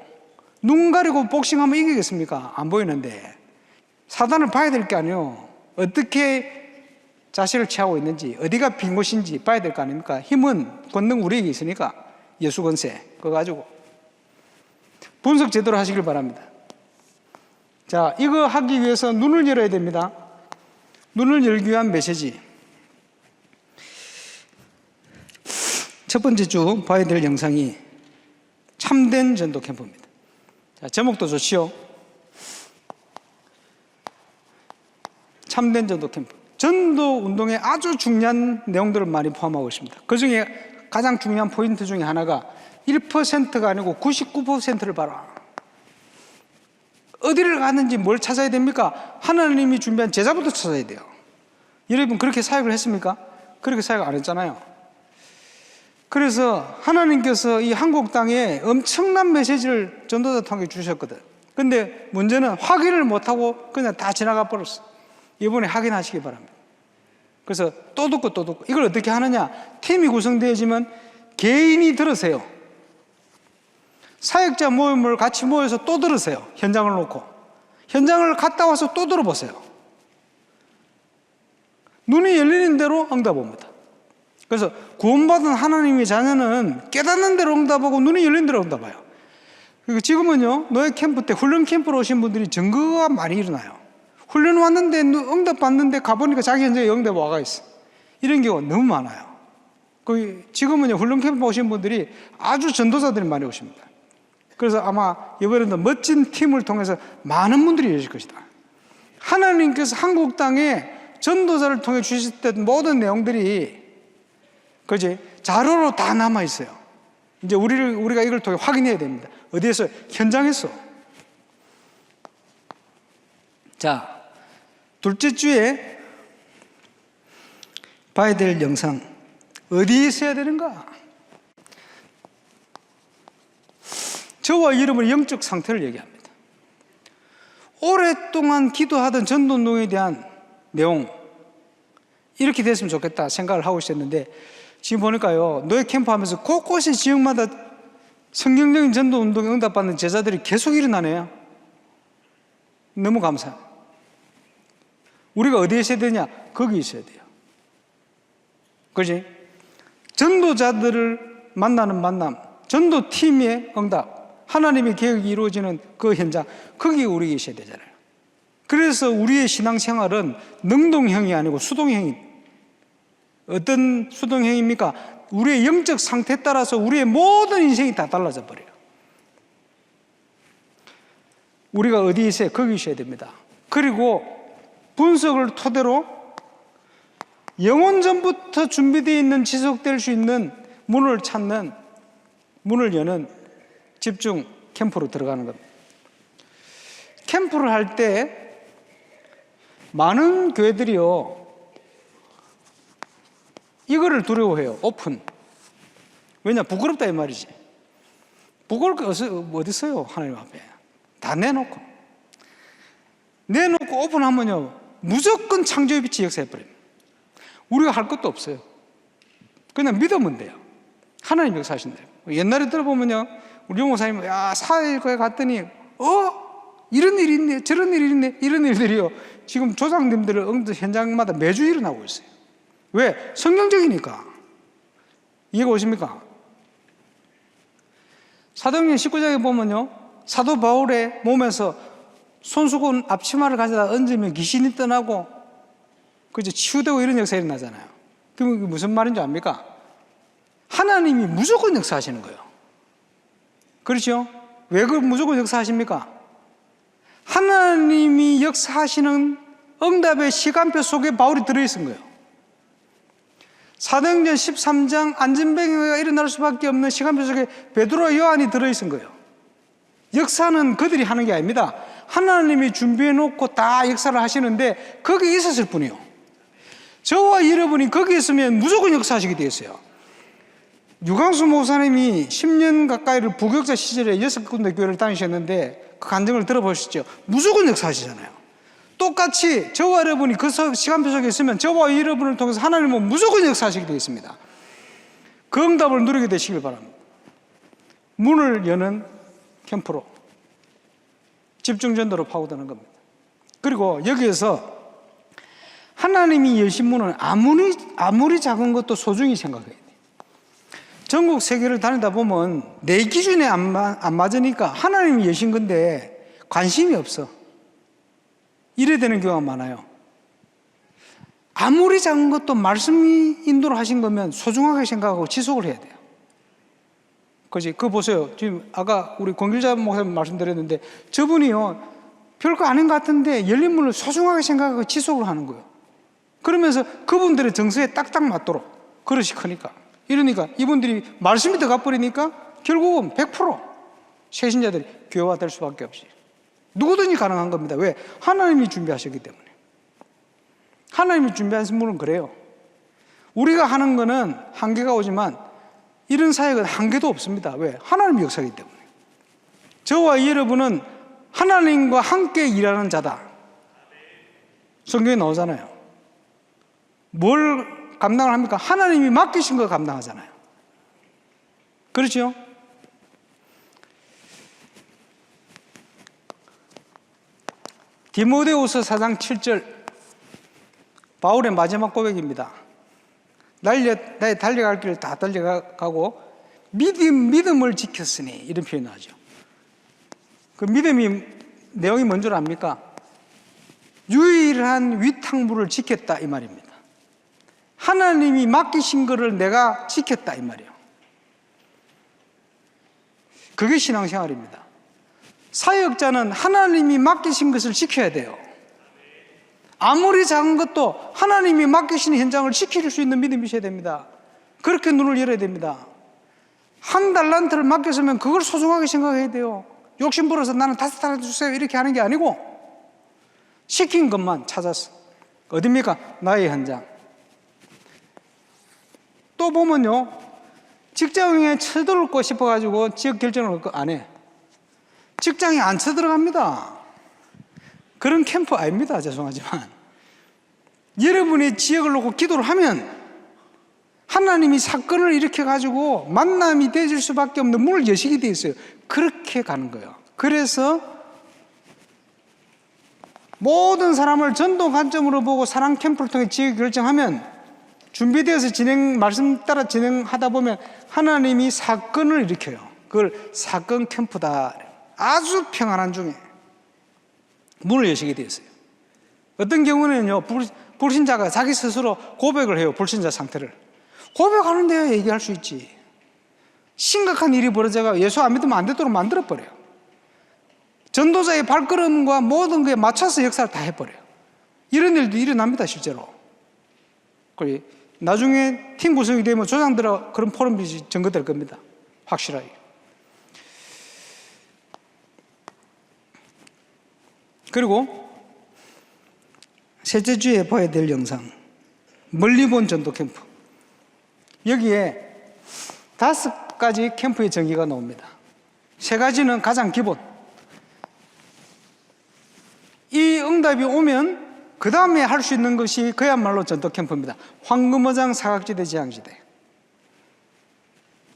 눈 가리고 복싱하면 이기겠습니까? 안 보이는데. 사단을 봐야 될 게 아니에요. 어떻게 자세를 취하고 있는지, 어디가 빈 곳인지 봐야 될 거 아닙니까? 힘은, 권능 우리에게 있으니까 예수 권세 그거 가지고 분석 제대로 하시길 바랍니다. 자, 이거 하기 위해서 눈을 열어야 됩니다. 눈을 열기 위한 메시지. 첫 번째 주 봐야 될 영상이 참된 전도 캠프입니다. 자, 제목도 좋지요. 참된 전도 캠프. 전도 운동에 아주 중요한 내용들을 많이 포함하고 있습니다. 그 중에 가장 중요한 포인트 중에 하나가 1%가 아니고 99%를 봐라. 어디를 가는지 뭘 찾아야 됩니까? 하나님이 준비한 제자부터 찾아야 돼요. 여러분 그렇게 사역을 했습니까? 그렇게 사역 안 했잖아요. 그래서 하나님께서 이 한국 땅에 엄청난 메시지를 전도자 통해 주셨거든. 근데 문제는 확인을 못하고 그냥 다 지나가 버렸어. 이번에 확인하시기 바랍니다. 그래서 또 듣고 또 듣고. 이걸 어떻게 하느냐? 팀이 구성되어지면 개인이 들으세요. 사역자 모임을 같이 모여서 또 들으세요. 현장을 놓고. 현장을 갔다 와서 또 들어보세요. 눈이 열리는 대로 응답합니다. 그래서 구원받은 하나님의 자녀는 깨닫는 대로 응답하고 눈이 열린 대로 응답해요. 그리고 지금은요, 노예 캠프 때 훈련 캠프로 오신 분들이 증거가 많이 일어나요. 훈련 왔는데 응답 받는데 가보니까 자기 현장에 응답 와가 있어. 이런 경우가 너무 많아요. 지금은요, 훈련 캠프 오신 분들이 아주 전도자들이 많이 오십니다. 그래서 아마 이번에도 멋진 팀을 통해서 많은 분들이 이루어질 것이다. 하나님께서 한국 땅에 전도자를 통해 주셨던 모든 내용들이 그지 자료로 다 남아 있어요. 이제 우리가 이걸 통해 확인해야 됩니다. 어디에서? 현장에서. 자, 둘째 주에 봐야 될 영상. 어디에 있어야 되는가? 저와 여러분의 영적 상태를 얘기합니다. 오랫동안 기도하던 전도운동에 대한 내용, 이렇게 됐으면 좋겠다 생각을 하고 있었는데, 지금 보니까요, 노예 캠프 하면서 곳곳에 지역마다 성경적인 전도운동에 응답받는 제자들이 계속 일어나네요. 너무 감사해요. 우리가 어디에 있어야 되냐? 거기 있어야 돼요. 그지? 전도자들을 만나는 만남, 전도팀의 응답, 하나님의 계획이 이루어지는 그 현장, 거기 우리 계셔야 되잖아요. 그래서 우리의 신앙생활은 능동형이 아니고 수동형이. 어떤 수동형입니까? 우리의 영적 상태에 따라서 우리의 모든 인생이 다 달라져 버려요. 우리가 어디에 있어요? 거기 있어야 됩니다. 그리고 분석을 토대로 영원 전부터 준비되어 있는 지속될 수 있는 문을 찾는, 문을 여는 집중 캠프로 들어가는 겁니다. 캠프를 할 때 많은 교회들이요, 이거를 두려워해요. 오픈. 왜냐? 부끄럽다 이 말이지. 부끄러울 게 어디 있어요? 하나님 앞에. 다 내놓고 오픈하면요, 무조건 창조의 빛이 역사해버립니다. 우리가 할 것도 없어요. 그냥 믿으면 돼요. 하나님 역사하신대요. 옛날에 들어보면요, 우리 목사님, 사회일과에 갔더니 이런 일이 있네, 저런 일이 있네, 이런 일들이요, 지금 조상님들의 현장마다 매주 일어나고 있어요. 왜? 성경적이니까. 이해가 오십니까? 사도행전 19장에 보면요, 사도 바울의 몸에서 손수건 앞치마를 가져다 얹으면 귀신이 떠나고 그죠, 치유되고 이런 역사가 일어나잖아요. 그럼 이게 무슨 말인지 압니까? 하나님이 무조건 역사하시는 거예요. 그렇죠? 왜 그 무조건 역사하십니까? 하나님이 역사하시는 응답의 시간표 속에 바울이 들어있은 거예요. 사도행전 13장 안전병회가 일어날 수밖에 없는 시간표 속에 베드로와 요한이 들어있은 거예요. 역사는 그들이 하는 게 아닙니다. 하나님이 준비해놓고 다 역사를 하시는데 거기에 있었을 뿐이요. 저와 여러분이 거기 있으면 무조건 역사하시게 되어 있어요. 유광수 목사님이 10년 가까이를 부교육자 시절에 6군데 교회를 다니셨는데 그 간증을 들어보시죠. 무조건 역사하시잖아요. 똑같이 저와 여러분이 그 시간표 속에 있으면 저와 여러분을 통해서 하나님은 무조건 역사하시게 되어 있습니다. 그 응답을 누리게 되시길 바랍니다. 문을 여는 캠프로, 집중전도로 파고드는 겁니다. 그리고 여기에서 하나님이 여신 문은 아무리 작은 것도 소중히 생각해야 돼요. 전국 세계를 다니다 보면 내 기준에 안 맞으니까 하나님이 여신 건데 관심이 없어. 이래 되는 경우가 많아요. 아무리 작은 것도 말씀이 인도를 하신 거면 소중하게 생각하고 지속을 해야 돼요. 그지? 그거 보세요. 지금 아까 우리 권길자 목사님 말씀드렸는데 저분이요, 별거 아닌 것 같은데 열린 문을 소중하게 생각하고 지속을 하는 거예요. 그러면서 그분들의 정서에 딱딱 맞도록 그릇이 크니까. 이러니까 이분들이 말씀이 더 가버리니까 결국은 100% 세신자들이 교회화될 수밖에 없이. 누구든지 가능한 겁니다. 왜? 하나님이 준비하셨기 때문에. 하나님이 준비하신 분은 그래요. 우리가 하는 거는 한계가 오지만 이런 사역은 한계도 없습니다. 왜? 하나님이 역사이기 때문에. 저와 여러분은 하나님과 함께 일하는 자다. 성경에 나오잖아요. 뭘 감당을 합니까? 하나님이 맡기신 거 감당하잖아요. 그렇죠? 디모데후서 4장 7절 바울의 마지막 고백입니다. 나의 달려갈 길을 다 달려가고 믿음을 지켰으니, 이런 표현을 하죠. 그 믿음이 내용이 뭔 줄 압니까? 유일한 위탁물을 지켰다 이 말입니다. 하나님이 맡기신 것을 내가 지켰다 이 말이에요. 그게 신앙생활입니다. 사역자는 하나님이 맡기신 것을 지켜야 돼요. 아무리 작은 것도 하나님이 맡기신 현장을 지킬 수 있는 믿음이 있어야 됩니다. 그렇게 눈을 열어야 됩니다. 한 달란트를 맡겼으면 그걸 소중하게 생각해야 돼요. 욕심 부려서 나는 5달란트 주세요 이렇게 하는 게 아니고 시킨 것만 찾았어. 어딥니까? 나의 현장. 또 보면요, 직장에 쳐들어오고 싶어가지고 지역 결정을 안 해. 직장에 안 쳐들어갑니다. 그런 캠프 아닙니다. 죄송하지만 여러분의 지역을 놓고 기도를 하면 하나님이 사건을 일으켜가지고 만남이 되어질 수밖에 없는 문을 여시게 되어 있어요. 그렇게 가는 거예요. 그래서 모든 사람을 전도 관점으로 보고 사랑 캠프를 통해 지역 결정하면 준비되어서 말씀 따라 진행하다 보면 하나님이 사건을 일으켜요. 그걸 사건 캠프다. 아주 평안한 중에 문을 여시게 되었어요. 어떤 경우는요, 불신자가 자기 스스로 고백을 해요. 불신자 상태를. 고백하는데 얘기할 수 있지. 심각한 일이 벌어져가 예수 안 믿으면 안 되도록 만들어버려요. 전도자의 발걸음과 모든 것에 맞춰서 역사를 다 해버려요. 이런 일도 일어납니다, 실제로. 그리고 나중에 팀 구성이 되면 조장들하고 그런 포럼이 증거될 겁니다. 확실하게. 그리고 셋째 주에 봐야 될 영상, 멀리 본 전도 캠프. 여기에 5가지 캠프의 정의가 나옵니다. 3가지는 가장 기본. 이 응답이 오면 그 다음에 할 수 있는 것이 그야말로 전도 캠프입니다. 황금어장 사각지대 지향지대.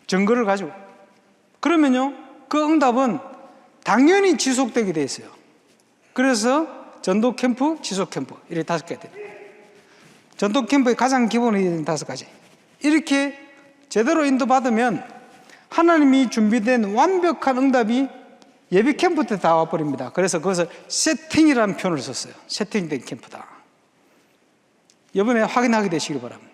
증거를 가지고. 그러면요, 그 응답은 당연히 지속되게 돼 있어요. 그래서 전도 캠프, 지속 캠프, 이렇게 5개 됩니다. 전도 캠프의 가장 기본이 되는 5가지. 이렇게 제대로 인도받으면 하나님이 준비된 완벽한 응답이 예비 캠프 때 다 와버립니다. 그래서 그것을 세팅이라는 표현을 썼어요. 세팅된 캠프다. 이번에 확인하게 되시길 바랍니다.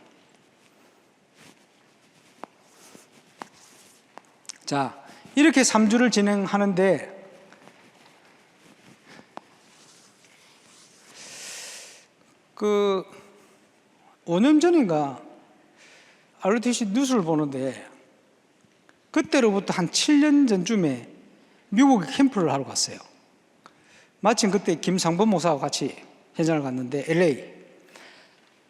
자, 이렇게 3주를 진행하는데 그 5년 전인가 RTC 뉴스를 보는데 그때로부터 한 7년 전쯤에 미국에 캠프를 하러 갔어요. 마침 그때 김상범 목사와 같이 현장을 갔는데 LA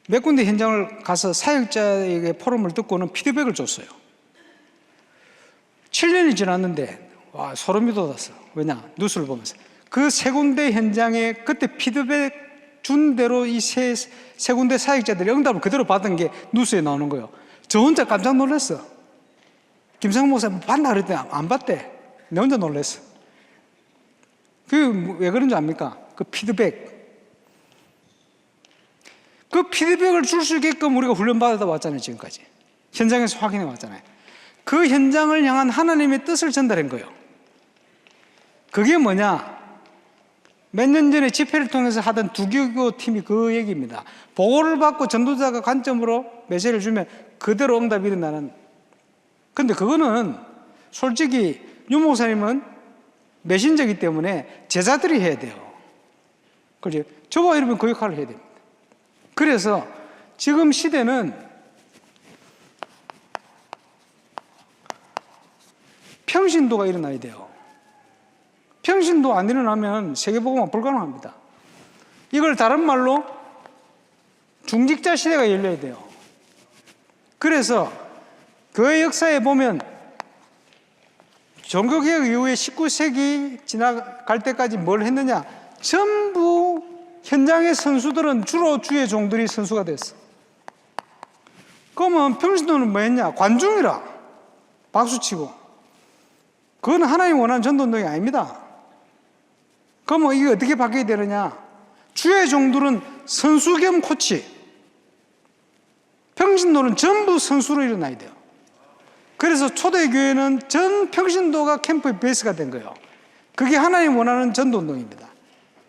몇 군데 현장을 가서 사역자에게 포럼을 듣고는 피드백을 줬어요. 7년이 지났는데 와, 소름이 돋았어. 왜냐? 뉴스를 보면서 그 3군데 현장에 그때 피드백 준 대로 이 세 군데 사역자들이 응답을 그대로 받은 게 뉴스에 나오는 거예요. 저 혼자 깜짝 놀랐어. 김상범 목사 봤나 그랬더니 안 봤대. 내 혼자 놀랐어. 그 왜 그런 줄 압니까? 그 피드백. 그 피드백을 줄 수 있게끔 우리가 훈련받아 왔잖아요, 지금까지. 현장에서 확인해 왔잖아요. 그 현장을 향한 하나님의 뜻을 전달한 거예요. 그게 뭐냐? 몇 년 전에 집회를 통해서 하던 두교교 팀이 그 얘기입니다. 보고를 받고 전도자가 관점으로 메시지를 주면 그대로 응답이 일어나는. 근데 그거는 솔직히 유 목사님은 메신저이기 때문에 제자들이 해야 돼요. 그렇죠? 저와 여러분 그 역할을 해야 됩니다. 그래서 지금 시대는 평신도가 일어나야 돼요. 평신도 안 일어나면 세계복음화 불가능합니다. 이걸 다른 말로 중직자 시대가 열려야 돼요. 그래서 교회 역사에 보면 종교개혁 이후에 19세기 지나갈 때까지 뭘 했느냐? 전부 현장의 선수들은 주로 주의 종들이 선수가 됐어. 그러면 평신도는 뭐 했냐? 관중이라 박수치고. 그건 하나님 원하는 전도운동이 아닙니다. 그러면 이게 어떻게 바뀌어야 되느냐? 주의 종들은 선수 겸 코치, 평신도는 전부 선수로 일어나야 돼요. 그래서 초대교회는 전 평신도가 캠프의 베이스가 된 거예요. 그게 하나님 원하는 전도운동입니다.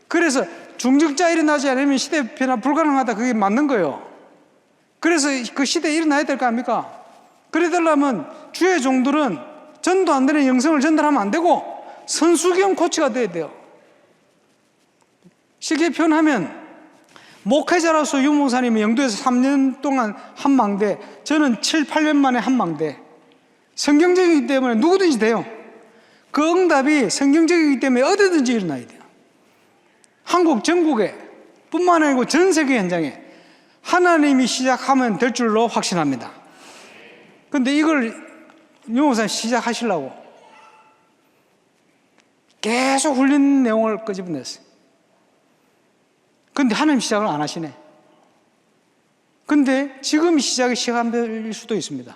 그래서 중직자 일어나지 않으면 시대 변화 불가능하다. 그게 맞는 거예요. 그래서 그 시대에 일어나야 될 거 아닙니까? 그래 되려면 주의 종들은 전도 안 되는 영성을 전달하면 안 되고 선수 겸 코치가 돼야 돼요. 쉽게 표현하면 목회자로서 유 목사님이 영도에서 3년 동안 한 망대, 저는 7, 8년 만에 한 망대. 성경적이기 때문에 누구든지 돼요. 그 응답이 성경적이기 때문에 어디든지 일어나야 돼요. 한국 전국에 뿐만 아니고 전 세계 현장에 하나님이 시작하면 될 줄로 확신합니다. 그런데 이걸 유 목사님 시작하시려고 계속 훈련 내용을 끄집어냈어요. 근데 하나님 시작을 안 하시네. 근데 지금 시작이 시간일 수도 있습니다.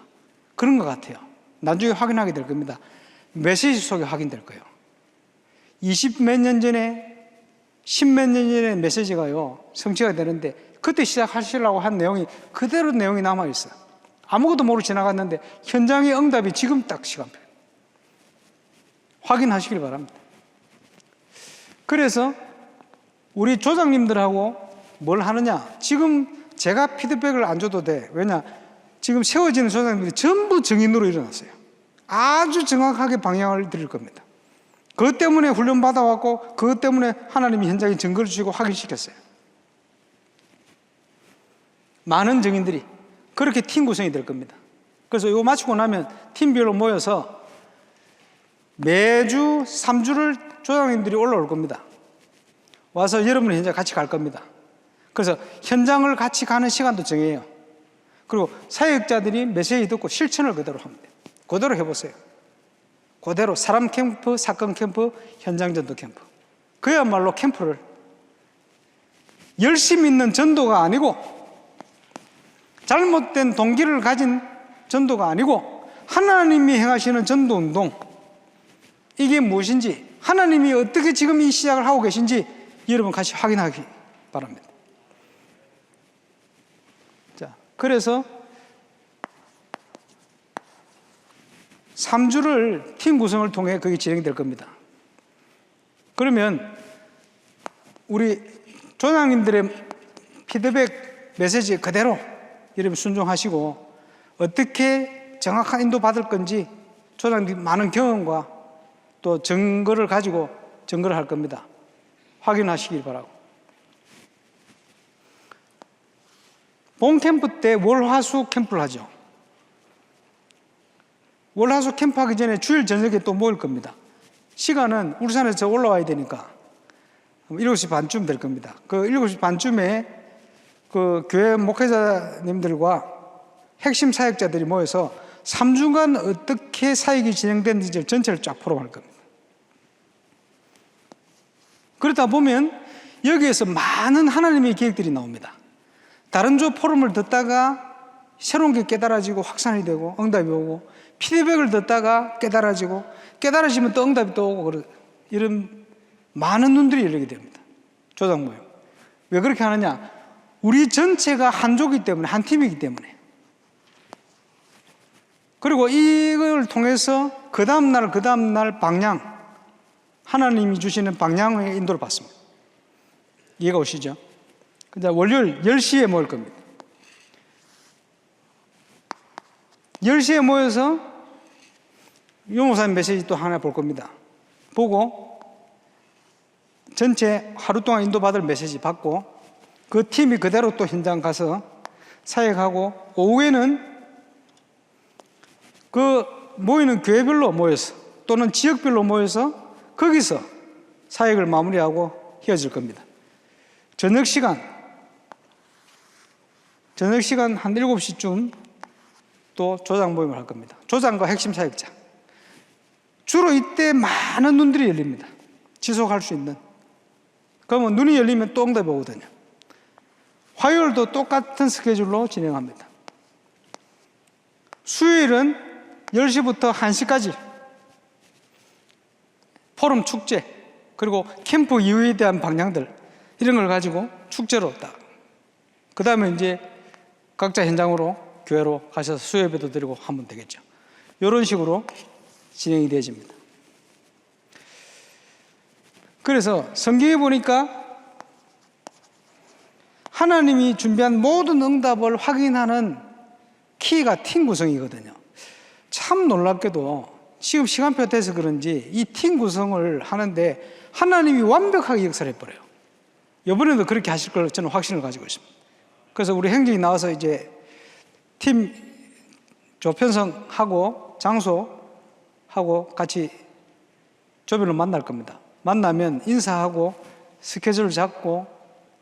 그런 것 같아요. 나중에 확인하게 될 겁니다. 메시지 속에 확인될 거예요. 20몇 년 전에 10몇 년 전에 메시지가요 성취가 되는데 그때 시작하시려고 한 내용이 그대로 내용이 남아있어요. 아무것도 모르고 지나갔는데 현장의 응답이 지금 딱 시간표. 확인하시길 바랍니다. 그래서 우리 조장님들하고 뭘 하느냐? 지금 제가 피드백을 안 줘도 돼. 왜냐? 지금 세워지는 조장님들이 전부 증인으로 일어났어요. 아주 정확하게 방향을 드릴 겁니다. 그것 때문에 훈련 받아왔고 그것 때문에 하나님이 현장에 증거를 주시고 확인시켰어요. 많은 증인들이 그렇게 팀 구성이 될 겁니다. 그래서 이거 마치고 나면 팀별로 모여서 매주 3주를 조장님들이 올라올 겁니다. 와서 여러분이 현장 같이 갈 겁니다. 그래서 현장을 같이 가는 시간도 정해요. 그리고 사역자들이 메시지 듣고 실천을 그대로 합니다. 그대로 해보세요. 그대로 사람 캠프, 사건 캠프, 현장 전도 캠프. 그야말로 캠프를 열심 있는 전도가 아니고 잘못된 동기를 가진 전도가 아니고 하나님이 행하시는 전도운동, 이게 무엇인지, 하나님이 어떻게 지금 이 시작을 하고 계신지 여러분 같이 확인하기 바랍니다. 자, 그래서 3주를 팀 구성을 통해 그게 진행될 겁니다. 그러면 우리 조장님들의 피드백 메시지 그대로 여러분 순종하시고 어떻게 정확한 인도 받을 건지 조장님 많은 경험과 또 증거를 가지고 증거를 할 겁니다. 확인하시길 바라고. 봄 캠프 때 월화수 캠프를 하죠. 월화수 캠프 하기 전에 주일 저녁에 또 모일 겁니다. 시간은 울산에서 올라와야 되니까 7시 반쯤 될 겁니다. 그 7시 반쯤에 그 교회 목회자님들과 핵심 사역자들이 모여서 3주간 어떻게 사역이 진행됐는지 전체를 쫙 포럼할 겁니다. 그러다 보면 여기에서 많은 하나님의 계획들이 나옵니다. 다른 조 포럼을 듣다가 새로운 게 깨달아지고 확산이 되고 응답이 오고, 피드백을 듣다가 깨달아지고, 깨달아지면 또 응답이 또 오고, 이런 많은 눈들이 열리게 됩니다. 조장 모임. 왜 그렇게 하느냐? 우리 전체가 한 조기 때문에, 한 팀이기 때문에. 그리고 이걸 통해서 그 다음날 방향, 하나님이 주시는 방향의 인도를 받습니다. 이해가 오시죠? 근데 월요일 10시에 모일 겁니다. 10시에 모여서 용호사님 메시지 또 하나 볼 겁니다. 보고 전체 하루 동안 인도받을 메시지 받고 그 팀이 그대로 또 현장 가서 사역하고, 오후에는 그 모이는 교회별로 모여서 또는 지역별로 모여서 거기서 사역을 마무리하고 헤어질 겁니다. 저녁 시간 한 7시쯤 또 조장 모임을 할 겁니다. 조장과 핵심 사역자. 주로 이때 많은 눈들이 열립니다. 지속할 수 있는. 그러면 눈이 열리면 또 응답이 오거든요. 화요일도 똑같은 스케줄로 진행합니다. 수요일은 10시부터 1시까지 포럼 축제, 그리고 캠프 이후에 대한 방향들, 이런 걸 가지고 축제로 딱. 그 다음에 이제 각자 현장으로, 교회로 가셔서 수요예배도 드리고 하면 되겠죠. 이런 식으로 진행이 되어집니다. 그래서 성경에 보니까 하나님이 준비한 모든 응답을 확인하는 키가 팀 구성이거든요. 참 놀랍게도 지금 시간표 돼서 그런지 이 팀 구성을 하는데 하나님이 완벽하게 역사를 해버려요. 이번에도 그렇게 하실 걸 저는 확신을 가지고 있습니다. 그래서 우리 행정이 나와서 이제 팀 조편성하고 장소하고 같이 조별로 만날 겁니다. 만나면 인사하고 스케줄 잡고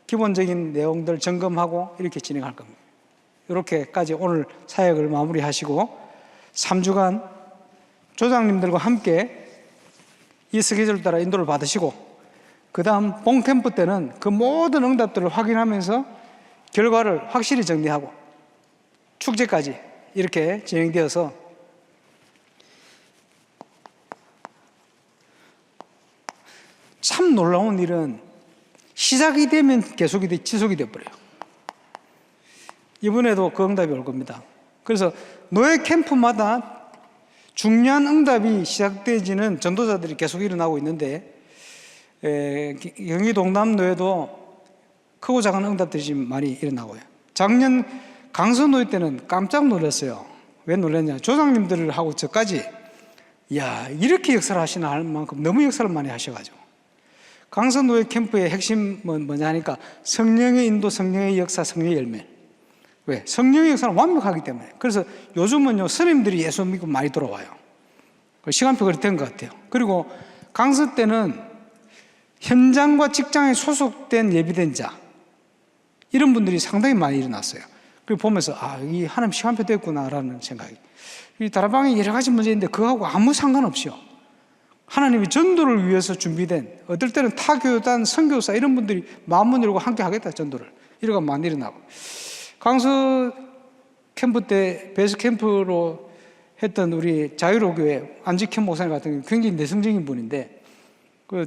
기본적인 내용들 점검하고 이렇게 진행할 겁니다. 이렇게까지 오늘 사역을 마무리하시고 3주간 조장님들과 함께 이 스케줄 따라 인도를 받으시고, 그 다음 봄 캠프 때는 그 모든 응답들을 확인하면서 결과를 확실히 정리하고 축제까지 이렇게 진행되어서 참 놀라운 일은 시작이 되면 계속이 지속이 되어버려요. 이번에도 그 응답이 올 겁니다. 그래서 노예 캠프마다 중요한 응답이 시작되어지는 전도자들이 계속 일어나고 있는데, 경기 동남 노예도 크고 작은 응답들이 지금 많이 일어나고요. 작년 강서 노예 때는 깜짝 놀랐어요. 왜 놀랐냐? 조장님들하고 저까지 이야, 이렇게 역사를 하시나 할 만큼 너무 역사를 많이 하셔가지고. 강서노예 캠프의 핵심은 뭐냐 하니까 성령의 인도, 성령의 역사, 성령의 열매. 왜? 성령의 역사는 완벽하기 때문에. 그래서 요즘은요, 스님들이 예수 믿고 많이 돌아와요. 시간표가 된 것 같아요. 그리고 강서 때는 현장과 직장에 소속된 예비된 자, 이런 분들이 상당히 많이 일어났어요. 그리고 보면서, 아, 이 하나님 시간표 됐구나라는 생각이. 이 다락방에 여러 가지 문제인데 그거하고 아무 상관없이요. 하나님이 전도를 위해서 준비된, 어떨 때는 타교단, 선교사 이런 분들이 마음문 열고 함께 하겠다, 전도를. 이러고 많이 일어나고. 강서 캠프 때 베이스 캠프로 했던 우리 자유로교회 안지현 목사님 같은 경우 굉장히 내성적인 분인데,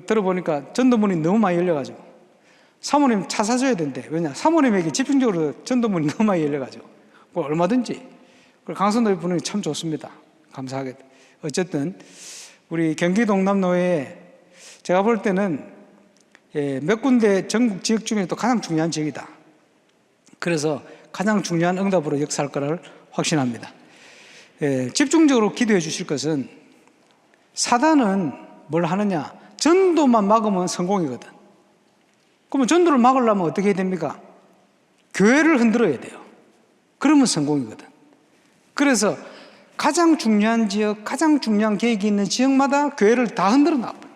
들어보니까 전도문이 너무 많이 열려가지고 사모님 차 사줘야 된대. 왜냐? 사모님에게 집중적으로 전도문이 너무 많이 열려가지고 얼마든지. 강서노예 분위기 참 좋습니다. 감사하게. 어쨌든 우리 경기 동남노에 제가 볼 때는 몇 군데 전국 지역 중에도 가장 중요한 지역이다. 그래서 가장 중요한 응답으로 역사할 것을 확신합니다. 집중적으로 기도해 주실 것은, 사단은 뭘 하느냐? 전도만 막으면 성공이거든. 그러면 전도를 막으려면 어떻게 해야 됩니까? 교회를 흔들어야 돼요. 그러면 성공이거든. 그래서 가장 중요한 지역, 가장 중요한 계획이 있는 지역마다 교회를 다 흔들어 놔버려요.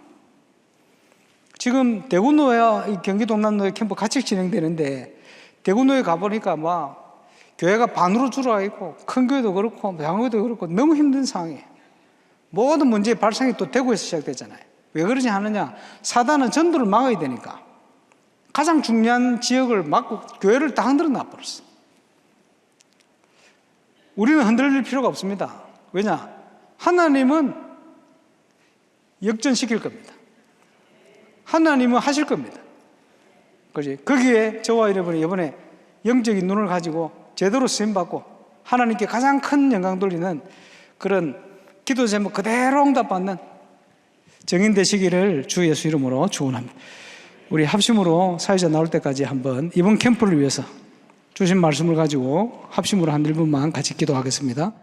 지금 대구노예와 경기 동남노예 캠프 같이 진행되는데, 대구노예 가보니까 막 교회가 반으로 줄어 있고, 큰 교회도 그렇고 양교회도 그렇고 너무 힘든 상황이에요. 모든 문제의 발상이 또 대구에서 시작됐잖아요. 왜 그러지 하느냐? 사단은 전도를 막아야 되니까 가장 중요한 지역을 막고 교회를 다 흔들어 놔버렸어. 우리는 흔들릴 필요가 없습니다. 왜냐? 하나님은 역전시킬 겁니다. 하나님은 하실 겁니다. 그지? 거기에 저와 여러분이 이번에 영적인 눈을 가지고 제대로 쓰임받고 하나님께 가장 큰 영광 돌리는 그런 기도 제목 그대로 응답받는 정인 되시기를 주 예수 이름으로 축원합니다. 우리 합심으로 사회자 나올 때까지 한번 이번 캠프를 위해서 주신 말씀을 가지고 합심으로 한 1분만 같이 기도하겠습니다.